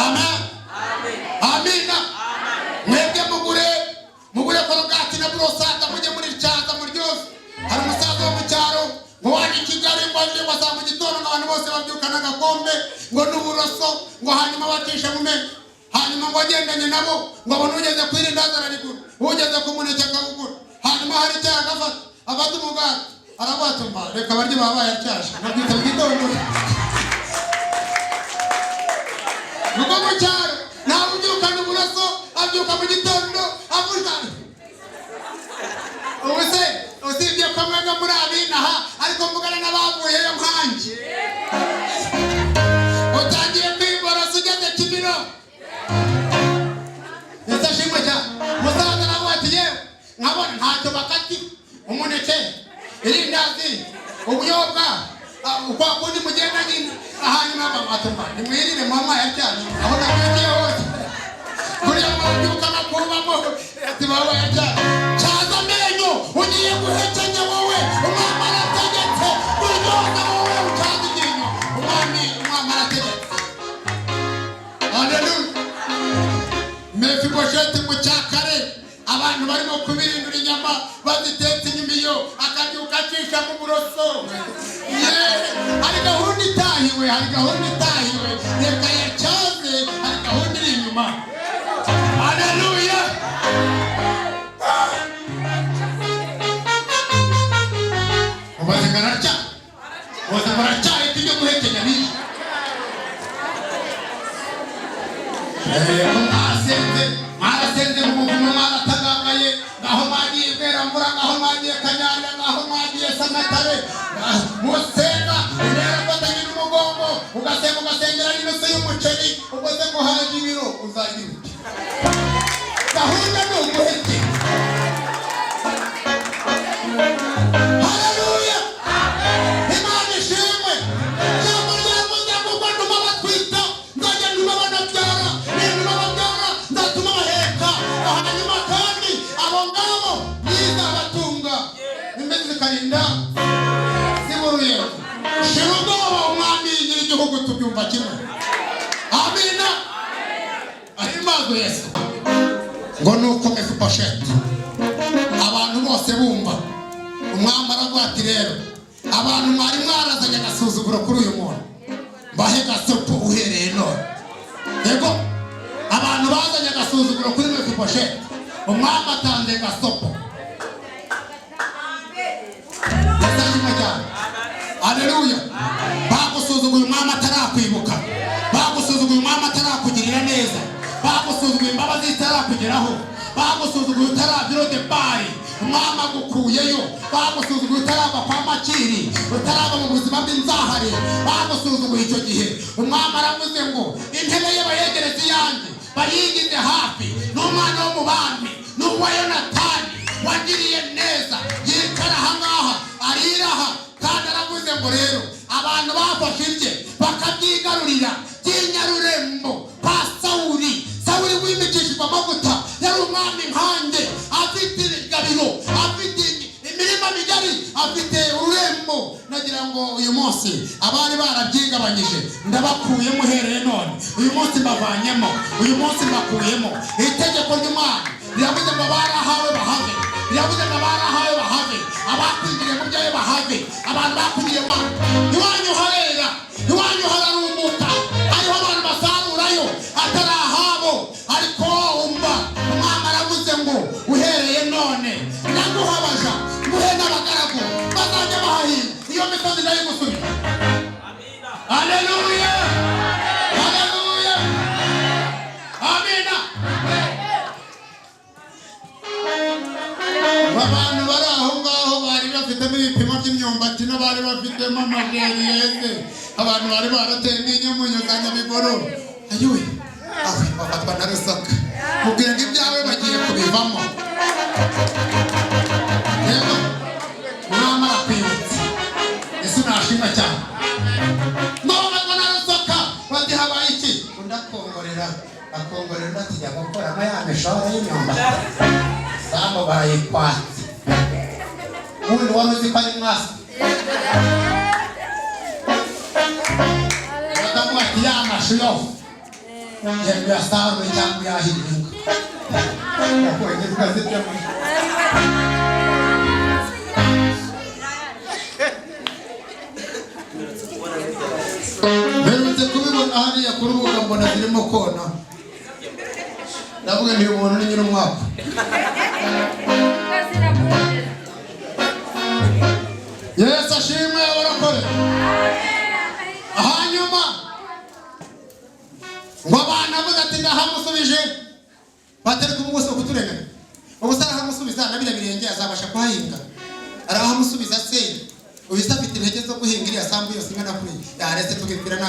amen amina mwebwe mugure korogati na burosata mujye muri cyaza muryoze hari umusaza wo mu cyaro ngo waje Kigali ngo aje wasa mu gitondo abantu bose babyukana agakombe ngo n'uburoso ngo hanyuma bacisha mu menyo hanyuma ngo agendanye nabo ngo abone ugeze kwirindaza ararigura ugeze ku muneke akawugura hanyuma hari icyaha afata umugati arabatumba reka barye babaye cyasha nabyita mu gitondo Rugo mu cyaro ntawe ubyukana uburoso abyuka mu gitondo avuga ubuse usibye ko mwega muri abinaha ariko mvugana n'abavuyeyo nkanjye utangiye kwiborosa ugeze Kibiro ese shimwe cyane musaza nawe ati yewe nkabona ntacyo bakati umuneke irindazi ubuyobwa kwa kundi mugenda nyine ahanyuma bamatuma nimwirire mama yacyane aho nagiye hose kuriya mwabyuka makubamo ati baba yacyane cyaza amenyo ugiye guhekenya wowe umwami arategetse kuryoza wowe ucaza iryinyo umwami arategetse. Haleluya. Mefibosheti mu cyakare abantu barimo kubirindura inyama bazitetse inyuma iyo akabyuka acisha mu buroso. Hari gahunda itahiwe reka yacyaze hari gahunda iri inyuma. Haleluya. Ubaze baracyaye ibyo guhekenya bibi mwarasenze mu buvumo mwaratagagaye ngaho mwagiye Bweramvura ngaho mwagiye Kanyarira ngaho mwagiye Samatare musenga intera fatanye n'umugongo ugasengera n'inusu y'umuceri ukoze ko haje ibiro uzagira uti gahunda ni uguhekenya. Haleluya. Imana ishimwe. Jambo ryavuze ngo nduma batwita nzajya nduma banabyara n'induma babyara ndatuma baheka hanyuma kandi abo ngabo bizabatunga imeze zikarinda ziburuye shira ubwoba umwami nyir'igihugu tubyumva kimwe. Amina. Ahimazwe Yesu. Ngo nuko Mefibosheti abantu bose bumva umwami aravuga ati rero abantu mwari mwarazanye agasuzuguro kuri uyu muntu mbahe gasopo uhereye none. Yego abantu bazanye agasuzuguro kuri Mefibosheti umwami atanze gasopo. Haleluya. Bagusuzuguye umwami atarakwibuka, bagusuzuguye umwami atarakugirira neza, bagusuzuguye imbabazi zitarakugeraho, bagusuzuguye utarabyiro de bari umwami agukuyeyo, bagusuzuguye utarava kwa Makiri, utarava mu buzima bw'inzahare, bagusuzuguye icyo gihe umwami aravuze ngo intebe ye bayegereze iyanjye bayigize hafi n'umwana wo mu bami n'uwa Yonatani wagiriye neza yicara ahangaha ariraha. Kandi aravuze ngo rero abantu bafashe ibye bakabyigarurira by'inyarurembo kwa Sawuli wimikishijwe amavuta yari umwami nkanjye afite igabiro afite imirima migari afite ururembo. Nagira ngo uyu munsi abari barabyigabanyije ndabakuyemo uhereye none uyu munsi mbavanyemo uyu munsi mbakuyemo. Itegeko ry'Imana riravuze ngo barahawe bahave, riravuze ngo barahawe bahave, abakwigiriye mu byawe bahave, abantu bakwigiriye mu iwanyu harera iwanyu hararumbuka hariho abantu basarurayo atarahabo. Ariko umva umwami aravuze ngo uhereye none ndaguhabaja nguhe n'abagaragu bazajya bahahinga iyo misozi ndayigusubiza. Haleluya. Haleluya. Amina. Abantu bari aho ngaho bari bafitemo ibipimo by'imyumbati n'abari bafitemo amageriyeze, abantu bari barateye n'inyamunyo za Nyabigoro. Ayuwe awe bafatwa na Rusaka mubwira ngo ibyawe bagiye kubivamo. Rero umwami arakwibutse Yesu nashimwe cyane. Bafatwa na Rusaka bati habaye iki undakongorera ndatinya gukora amayameshora y'imyumbati Samo bayikwatse ubundi wari uzi ko ari mwasi bakamuha ati ya mashu yose yego yasaruye cyangwa yahinduka yakwegezwa zibyo mperutse kubibona hariya ku rubuga mbona zirimo kona ndavuga niyo umuntu ni nyir'umwaka. Yesu ashimwe urakore. Hanyuma ngo abana avuze ati ndahamusubije batari kumugusa kuturengana ubusara hamusubiza nabira birenge azabasha kuhahinga arahamusubiza se ubisa afite intege zo guhinga iriya sambu yose ingana kuri yaretse tugirana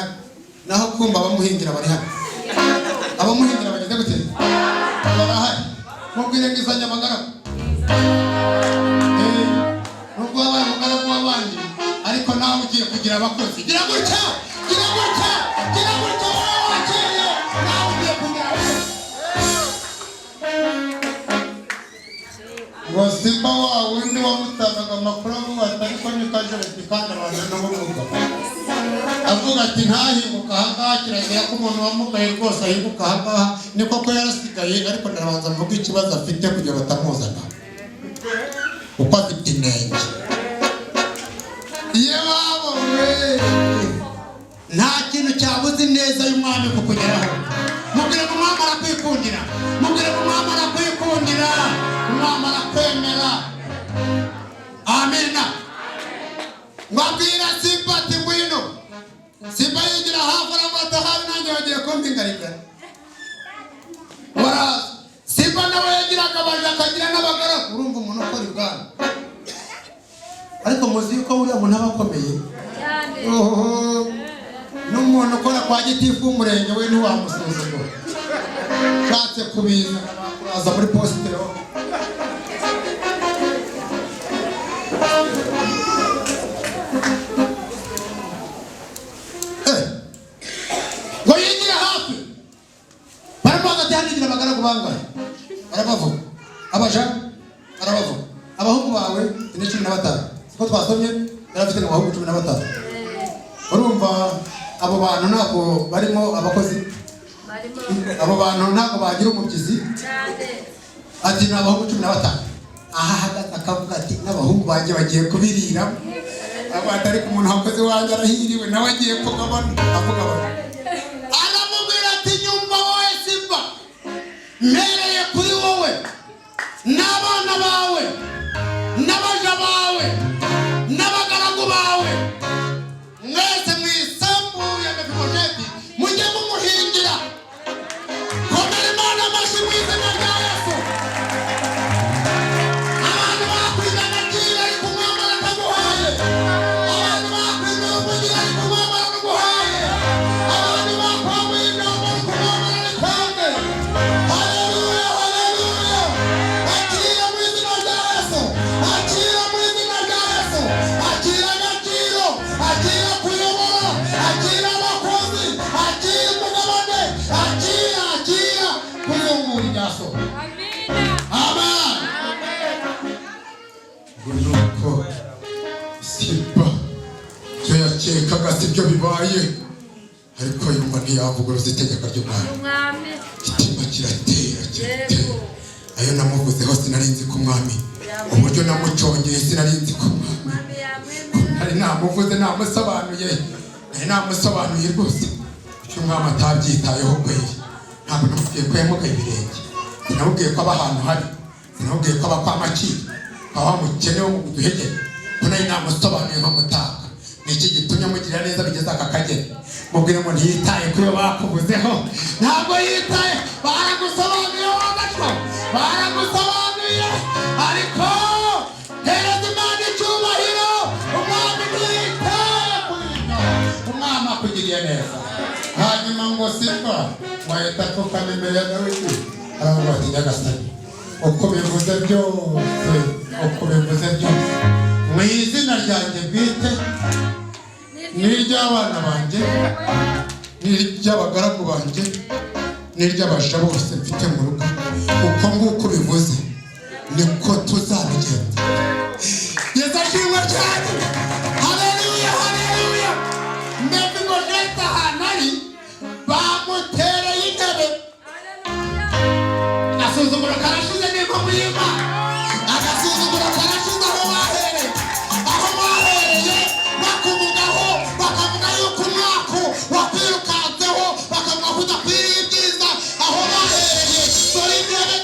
naho kumba abamuhingira bari hano abamuhingira bageze gute barahari mubwirengizanya amagara nubwo wabaye umugaragu w'abandi ariko nawe ugiye kugira abakozi gira gutya wakiriye nawe ugiye kugira abakozi ngo Simba wawe undi wamutanaga amakuru avuga ati ariko nikajereti kandi abantu n'abavuga avuga ati ntahinguka ahangaha kirazira ko umuntu wamugaye rwose ahinguka ahangaha ni koko yarasigaye ariko ndarabanza mvuga ikibazo afite kugira batamuzana uko afite inenge iyo babowe nta kintu cyabuze neza y'umwami kukugeraho mubwire ngo umwami arakwikundira umwami arakwemera amina mwabwira Simba ati ngwino Simba yigira hafi aravuga hafi nanjye bagiye kumbingarika waraza Simba nawe yagiraga abaje akagira n'abagaragu urumva umuntu ukora ibwami ariko muzi yuko uriya muntu aba akomeye n'umuntu ukora kwa gitifu w'umurenge we ntiwamusuzugura ushatse kubiza aza muri positero ngo yigira hafi baramubaza ati hano igira abagaragu bangahe arabavuga abaja arabavuga abahungu bawe ni 15 ko twasomye yarafite abahungu 15 urumva abo bantu ntabwo barimo abakozi abo bantu ntabwo bagira umubyizi ati n'abahungu 15 aha hagati akavuga ati n'abahungu bagiye bagiye kubirira abandi ariko umuntu wakoze wanjye arahiriwe nawe agiye kugabana avuga bati aramubwira ati nyumva wowe Simba mpereye kuri wowe n'abana bawe n'abaja bawe n'abagaragu bawe mwese mwisambu ya Mefiboshethi mujye mumuhingira komera Imana amashyi mu izina rya Yesu abantu bakwigana agira ariko umwami arakaguhaye abantu bakwigana umugira ariko umwami araguhaye abantu bakwamuye inama ariko umwami ararikange haleluya akira mu izina rya Yesu akira agaciro akira kuyobora akira abakozi akira umugabane akira kuyobora inyaso amen nuko Simba cyo yakekaga sibyo bibaye ariko yumva ntiyavuguruza itegeko ry'umwami itima kiratera ayo namuvuzeho sinarinzi ku mwami uburyo namucongeye sinarinzi ku mwami hari namuvuze namusobanuye rwose icyo umwami atabyitayeho kweri ntabwo namubwiye ko yamugaye ibirenge sinamubwiye ko aba ahantu hari sinamubwiye ko aba kwa makiri aho mukene wo mu duhegere ko nari namusobanuye nkamutaka ni iki gitumye mugirira neza bigeze aka kageni mubwire ngo ntiyitaye kuri yo bakuvuzeho ntabwo yitaye baragusobanuye wagacwa baragusobanuye ariko hereza Imana icyubahiro umwami ntiyitaye kuri yo umwami akugiriye neza hanyuma ngo Simba wahita apfukama imbere ya Dawidi aravuga ati nyagasani uko bivuze byose mu izina ryanjye bwite n'iry'abana banjye n'iry'abagaragu banjye n'iry'abaja bose mfite mu rugo uko nguko bivuze niko tuzabigenza Yesu ashimwe cyane haleluya Mefiboshethi ahantu ari bamutereye intebe asuzugura karashize niko muyima agasuzugura karashize aho bahereye bakuvugaho bakavuga yuko umwaka wakwirukanzeho bakavuga ko udakwiriye ibyiza aho bahereye dore intebe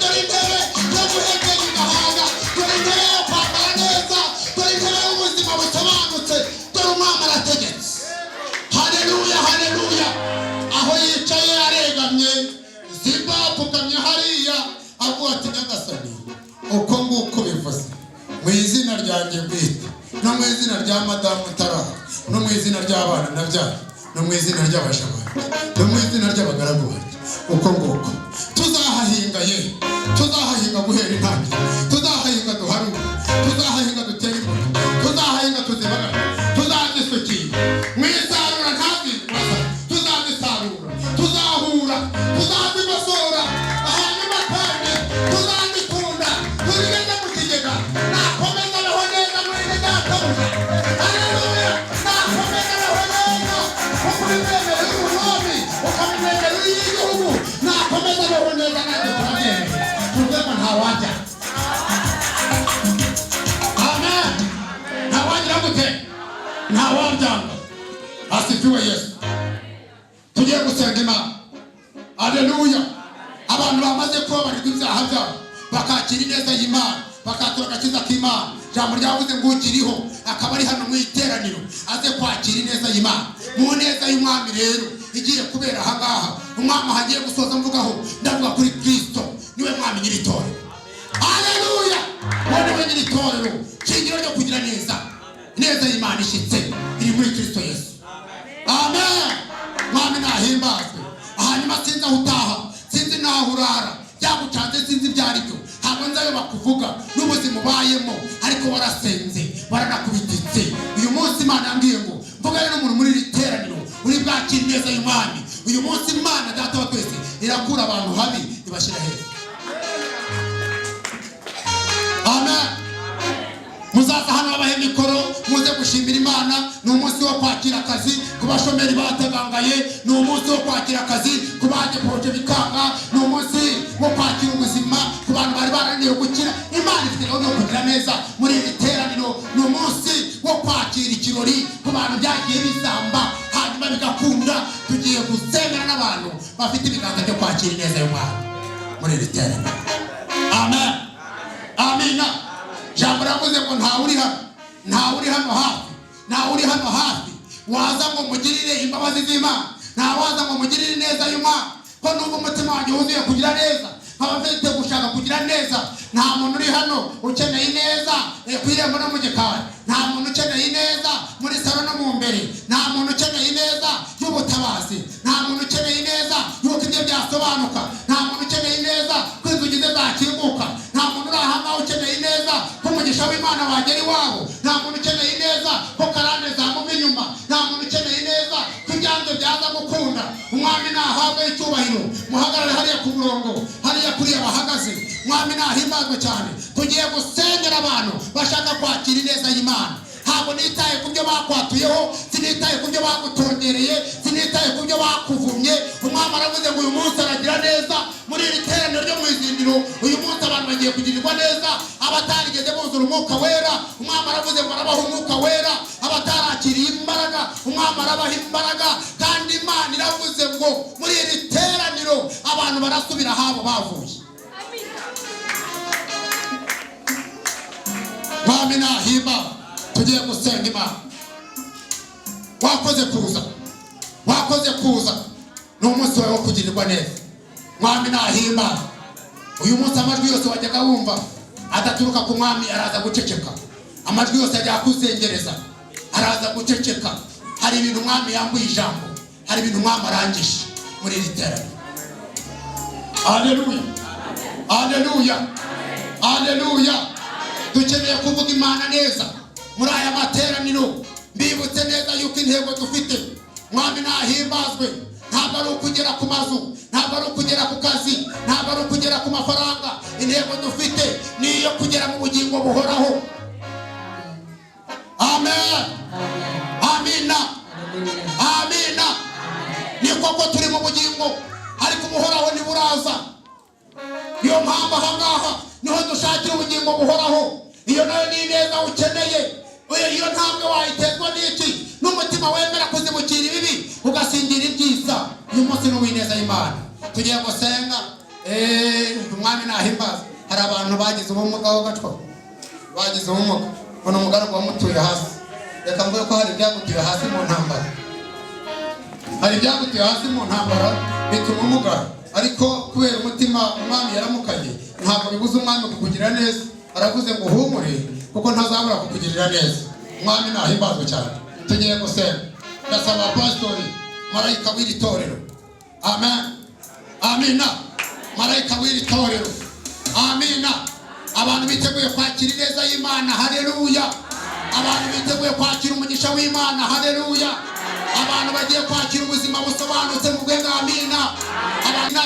yo guhekenya igahanga dore intebe yo kwambara neza dore intebe y'ubuzima busobanutse umwami arategetse haleluya aho yicaye arega avuga ati nyagasani uko nguko bivuze mu izina ryanjye bwite no mu izina rya madamu Tara no mu izina ry'abana nabyaye no mu izina ry'abaja banjye no mu izina ry'abagaragu banjye uko nguko tuzahahinga tuzahahinga guhera intangiriro tuzahahinga duharura tuzahahinga dutera imbuto tuzahahinga tuzibagara tuzazisukira mu isarura ntazitwaza tuzazisarura tuzahura tuzazigosora hanyuma kandi tuzazikunda tuzigeze mu kigega nakomeza abeho neza muri iri databuja haleluya nakomeza abeho neza kuko imyemerere y'uburobi ukamimyemerere y'igihugu nakomeza abeho neza nanjye turabyemeye turwego ntawajya amen ntawagira gute ntawabyanga asifiwe Yesu tugiye gusenga Imana haleluya abantu bamaze kubabarirwa ibyaha byabo bakakira ineza y'Imana bakatura agakiza k'Imana jambo ryavuze ngo ukiriho akaba ari hano mu iteraniro aze kwakira ineza y'Imana mu neza y'umwami rero igiye kubera ahangaha umwami hagiye gusoza mvugaho ndavuga kuri Kristo niwe mwami nyiritorero haleluya niwe nyiritorero shingiro ryo kugira neza y'Imana ishitse iri muri Kristo Yesu amen mwami nahimbazwe hanyuma sinzi aho utaha sinzi naho urara byagucanze sinzi ibyaribyo ntabwo nzayo bakuvuga n'ubuzima ubayemo ariko warasenze waranakubititse uyu munsi Imana yambwiye ngo mvugane n'umuntu muri iri teraniro uri bwakira ineza y'Umwami uyu munsi Imana data wa twese irakura abantu habi ibashyira heza amen muzaza hano babahe mikoro muze gushimira Imana ni umunsi wo kwakira akazi ku bashomeri bategangaye ni umunsi wo kwakira akazi ku badepoje bikanga ni umunsi wo kwakira ubuzima ku bantu bari barananiwe gukira Imana ifite gahunda yo kugira neza muri iri teraniro ni umunsi wo kwakira ikirori ku bantu byagiye bisamba hanyuma bigakunda tugiye gusengera n'abantu bafite ibiganza byo kwakira ineza y'Umwami muri iri teraniro amen amina jambo ravuze ngo ntawe uri hano hafi waza ngo mugirire imbabazi z'Imana nta waza ngo mugirire neza y'Umwami ko numva umutima wanjye wuzuye kugira neza nkaba mfite gushaka kugira neza nta muntu uri hano ukeneye neza ku irembo no mu gikari nta muntu ukeneye neza muri salo no mu mbere nta muntu ukeneye neza y'ubutabazi nta muntu ukeneye neza y'uko ibyo byasobanuka nta muntu ukeneye neza ko inzugi ze zakinguka nta muntu uri aha ngaho ukeneye neza ko umugisha w'Imana wagera iwabo nta muntu ukeneye neza ko karande zamuva inyuma nta muntu ukeneye neza ko ibyanze byaza gukunda umwami nahabwe icyubahiro muhagarare hariya ku murongo hariya kuriya bahagaze umwami nahimbazwe cyane tugiye gusengera abantu bashaka kwakira ineza y'Imana ntabwo nitaye ku byo bakwatuyeho sinitaye ku byo bagutongereye sinitaye ku byo bakuvumye umwami aravuze ngo uyu munsi aragira neza muri iri teraniro ryo mu izindiro uyu munsi abantu bagiye kugirirwa neza abatarigeze buzura umwuka wera umwami aravuze ngo arabaha umwuka wera abatarakiriye imbaraga umwami arabaha imbaraga kandi Imana iravuze ngo muri iri teraniro abantu barasubira ahabo bavuye mwami nahimba tugiye gusenga Imana wakoze kuza ni umunsi wawe wo kugirirwa neza mwami nahimba uyu munsi amajwi yose wajyaga wumva adaturuka ku mwami araza guceceka amajwi yose ajya kuzengereza araza guceceka hari ibintu mwami yambuye ijambo hari ibintu mwami arangije muri iri teraniro haleluya haleluya haleluya dukeneye kuvuga Imana neza muri aya materaniro mbibutse neza yuko intego dufite mwami nahimbazwe ntabwo ari ukugera ku mazu ntabwo ari ukugera ku kazi ntabwo ari ukugera ku mafaranga intego dufite ni iyo kugera mu bugingo buhoraho amen amina amina ni koko turi mu bugingo ariko buhoraho ntiburaza niyo mpamvu ahangaha niho dushakira ubugingo buhoraho iyo nayo ni neza ukeneye iyo ntambwe wayiterwa n'iki n'umutima wemera kuzibukira ibibi ugasingira ibyiza uyu munsi ni uw'ineza y'Imana tugiye gusenga umwami nahimbaza hari abantu bagize ubumuga ho gato bagize ubumuga ubona umugaragu wamutuye hasi reka mvuge ko hari ibyagutuye hasi mu ntambara bituma umugara ariko kubera umutima umwami yaramukanye ntabwo bibuza umwami kukugira neza. Aravuze ngo humure kuko ntazabura kukugirira neza. Umwami nahimbazwe cyane. Tugiye gusenga. Ndasaba pastori marayika w'iri torero. Amen. Amina. Marayika w'iri torero. Amina. Abantu biteguye kwakira ineza y'Imana. Haleluya. Abantu biteguye kwakira umugisha w'Imana. Haleluya. Abantu bagiye kwakira ubuzima busobanutse mu bwenge. Amina. Abana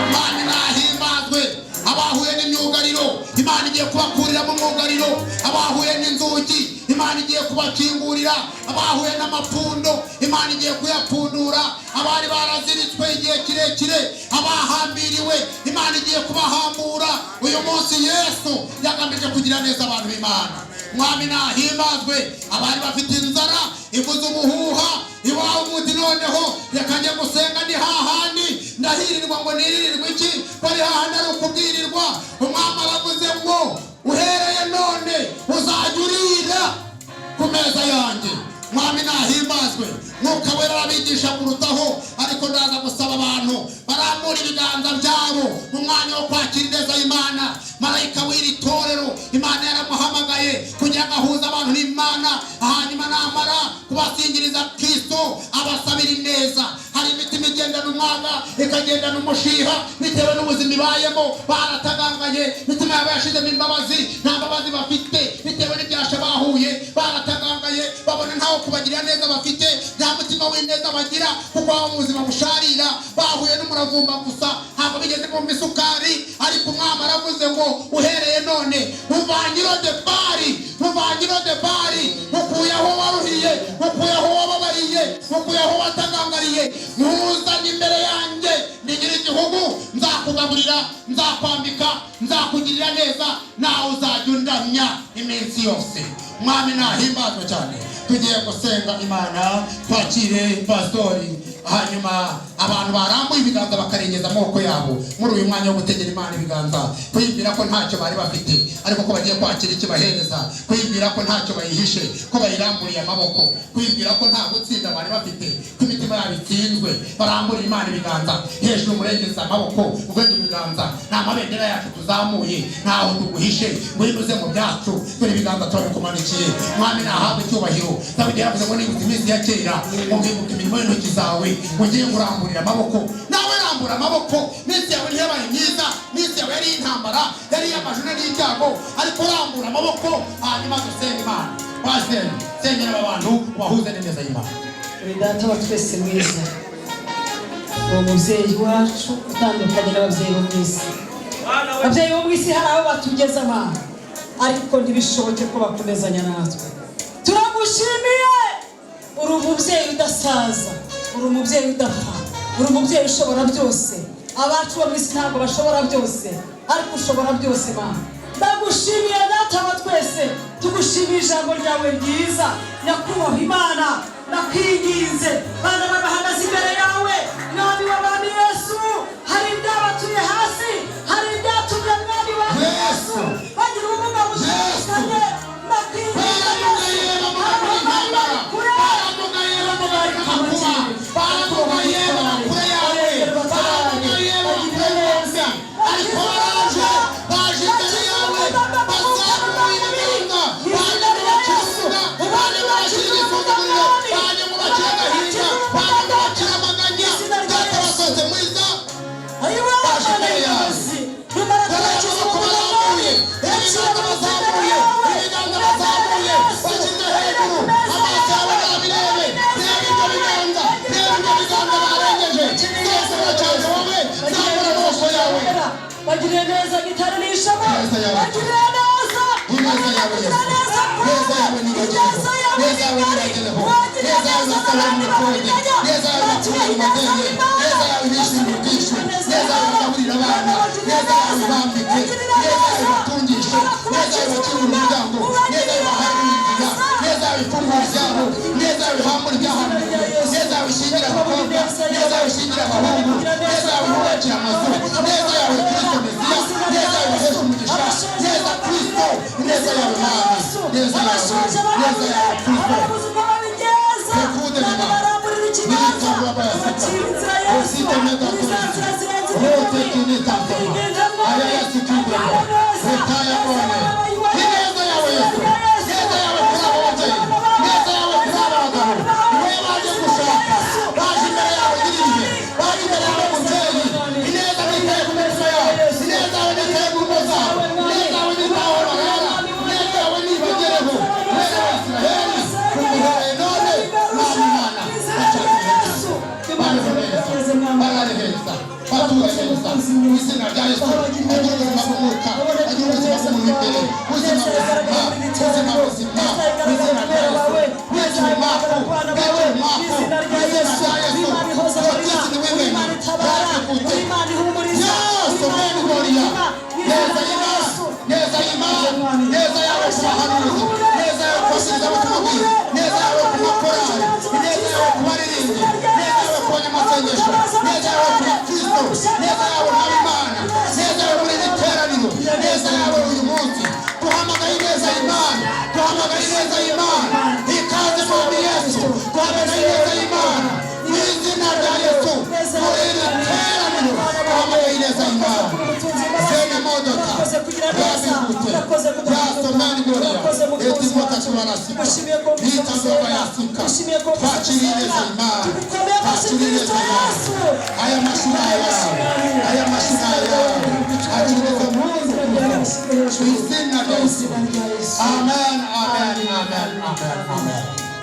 Imana nahimbazwe. Abahuye n'imyugariro Imana igiye kubakurira mu myugariro. Abahuye n'inzugi Imana igiye kubakingurira. Abahuye n'amapfundo Imana igiye kuyapfundura. Abari baraziritswe igihe kirekire, abahambiriwe Imana igiye kubahambura. Uyu munsi Yesu yagambije kugira neza abantu b'Imana. Mwami nahimbazwe. Abari bafite inzara ivuze umuhuha iwawe umuti noneho reka njye gusenga ndi hahandi ndahirirwa ngo niririrwe iki bari hahandi ari ukubwirirwa. Umwami aravuze ngo uhereye none uzajya urira ku meza yanjye. Mwami nahimbazwe. Mwuka wera arabigisha kurutaho, ariko ndaza gusaba abantu barambura ibiganza byabo mu mwanya wo kwakira ineza y'Imana. Marayika w'iri torero Imana yaramuhamagaye kugira ngo ahuze abantu n'Imana, hanyuma namara kubasingiriza Kristo abasabira ineza. Hari imitima igendana umwaga ikagendana umushiha bitewe n'ubuzima ibayemo. Barataganganye, imitima yabo yashizemo imbabazi, nta mbabazi bafite bitewe n'ibyasha bahuye. Barataganganye, babona ntaho kubagirira neza bafite, nta mutima w'ineza bagira kuko baba mu buzima busharira. Bahuye n'umuravumba gusa, ntabwo bigeze mu misukari. Ariko umwami aravuze ngo uhereye none muvangiro de bari, mukuyeho waruhiye, mukuyeho wababariye, mukuyeho watagangariye, muzanye imbere yanjye. Ndi nyir'igihugu, nzakugaburira, nzakwambika, nzakugirira neza, nawe uzajya undamya iminsi yose. Mwami nahimbazwe cyane. Tugiye gusenga Imana, twakire pastori, hanyuma abantu barambuye ibiganza bakarengeza amaboko yabo muri uyu mwanya wo gutegera Imana ibiganza, kwibwira ko ntacyo bari bafite ariko ko bagiye kwakira ikibahereza, kwibwira ko ntacyo bayihishe ko bayiramburiye amaboko, kwibwira ko nta gutsinda bari bafite, ko imitima yabo itsinzwe. Barambura Imana ibiganza hejuru, murengeza amaboko, ugenda ibiganza. Nta mabendera yacu tuzamuye, ntaho tuguhishe, wibuze mu byacu. Dore ibiganza turabikumanukiye. Mwami nahabwe icyubahiro. Dawidi yavuze ngo nibuze iminsi ya kera, ngibuka imirimo y'intoki zawe, ngiye kuramburira amaboko. Nawe rambura amaboko. Minsi yawe ntiyabaye myiza, minsi yawe yari intambara, yari amajune n'ibyago, ariko rambura amaboko hanyuma dusenga Imana. Pastor, sengera abantu wahuze neza y'Imana. Data wa twese mwiza, uwo mubyeyi wacu utandukanye n'ababyeyi bo mu isi. Ababyeyi bo mu isi hari aho batugeza Mana, ariko ntibishoboke ko bakomezanya natwe. Turagushimiye. Uri umubyeyi udasaza, uri umubyeyi udapfa, uri umubyeyi ushobora byose. Abacu bo mu isi ntabwo bashobora byose, ariko ushobora byose Mana. Ndagushimiye Data wa twese. Tugushimiye ijambo ryawe ryiza. Nyakubahwa Imana, nakwinginze bana bahagaze imbere yawe, Mwami w'abami Yesu. Hari ibyabatuye hasi, hari ibyatumye Mwami wa Yesu bagira ubumuga butandukanye. Nakwinginze bagire neza gitaranisha mo, bagire neza, bagire neza, neza yawe ni bagire, neza yawe ni bagire ho, neza yawe n'akarani n'ukuri, neza yawe n'atumira umugeni, neza yawe n'ishimwe bwinshi, neza yawe n'aburira abana, neza yawe bambike, neza yawe batungishe, neza yawe bakira umuryango, neza yawe baharurira, neza yawe ifunguro ryabo, neza yawe hambura ibyahamuriwe, neza yawe ishingira abakobwa, neza yawe ishingira abahungu, neza yawe yubakira amazu, neza yawe Kristo Mesiya, neza yawe Yesu umugisha, neza Kristo, neza yawe Mana, neza yawe Kristo. Tekude nina, nilita baba ya sita, usite mega kulisu, rote kinita mtama, ayaya sikibra gusa mu izina rya Yesu agira ubuzima bw'umwuka agira ubuzima bw'umubiri ubuzima buzima ubuzima buzima mu izina rya Yesu wigira umwaku mu izina rya Yesu abatisi w'imene baje gute Yesu meni gloria neza y'Imana neza y'Imana neza yawe kubahanuzi neza yawe kubasiriza abatumabwira neza yawe kubakorari neza yawe kubaririmbyi neza yawe kubanyamasengesho neza yawe kuba Kristo neza yawe nk'Imana neza yawe muri iri teraniro neza yawe uyu munsi duhamagaye neza y'Imana duhamagaye neza y'Imana ikaze mwami Yesu duhamagaye neza y'Imana mu izina rya Yesu muri iri teraniro duhamagaye neza y'Imana zene modoka rabigute yasomani gloria eti mota tubarasika hita ndoba yasika twakiriye neza y'Imana twakiriye neza y'Imana aya mashuri yawe aya mashuri yawe akiriza mungu mu izina rya Yesu amen amen amen amen amen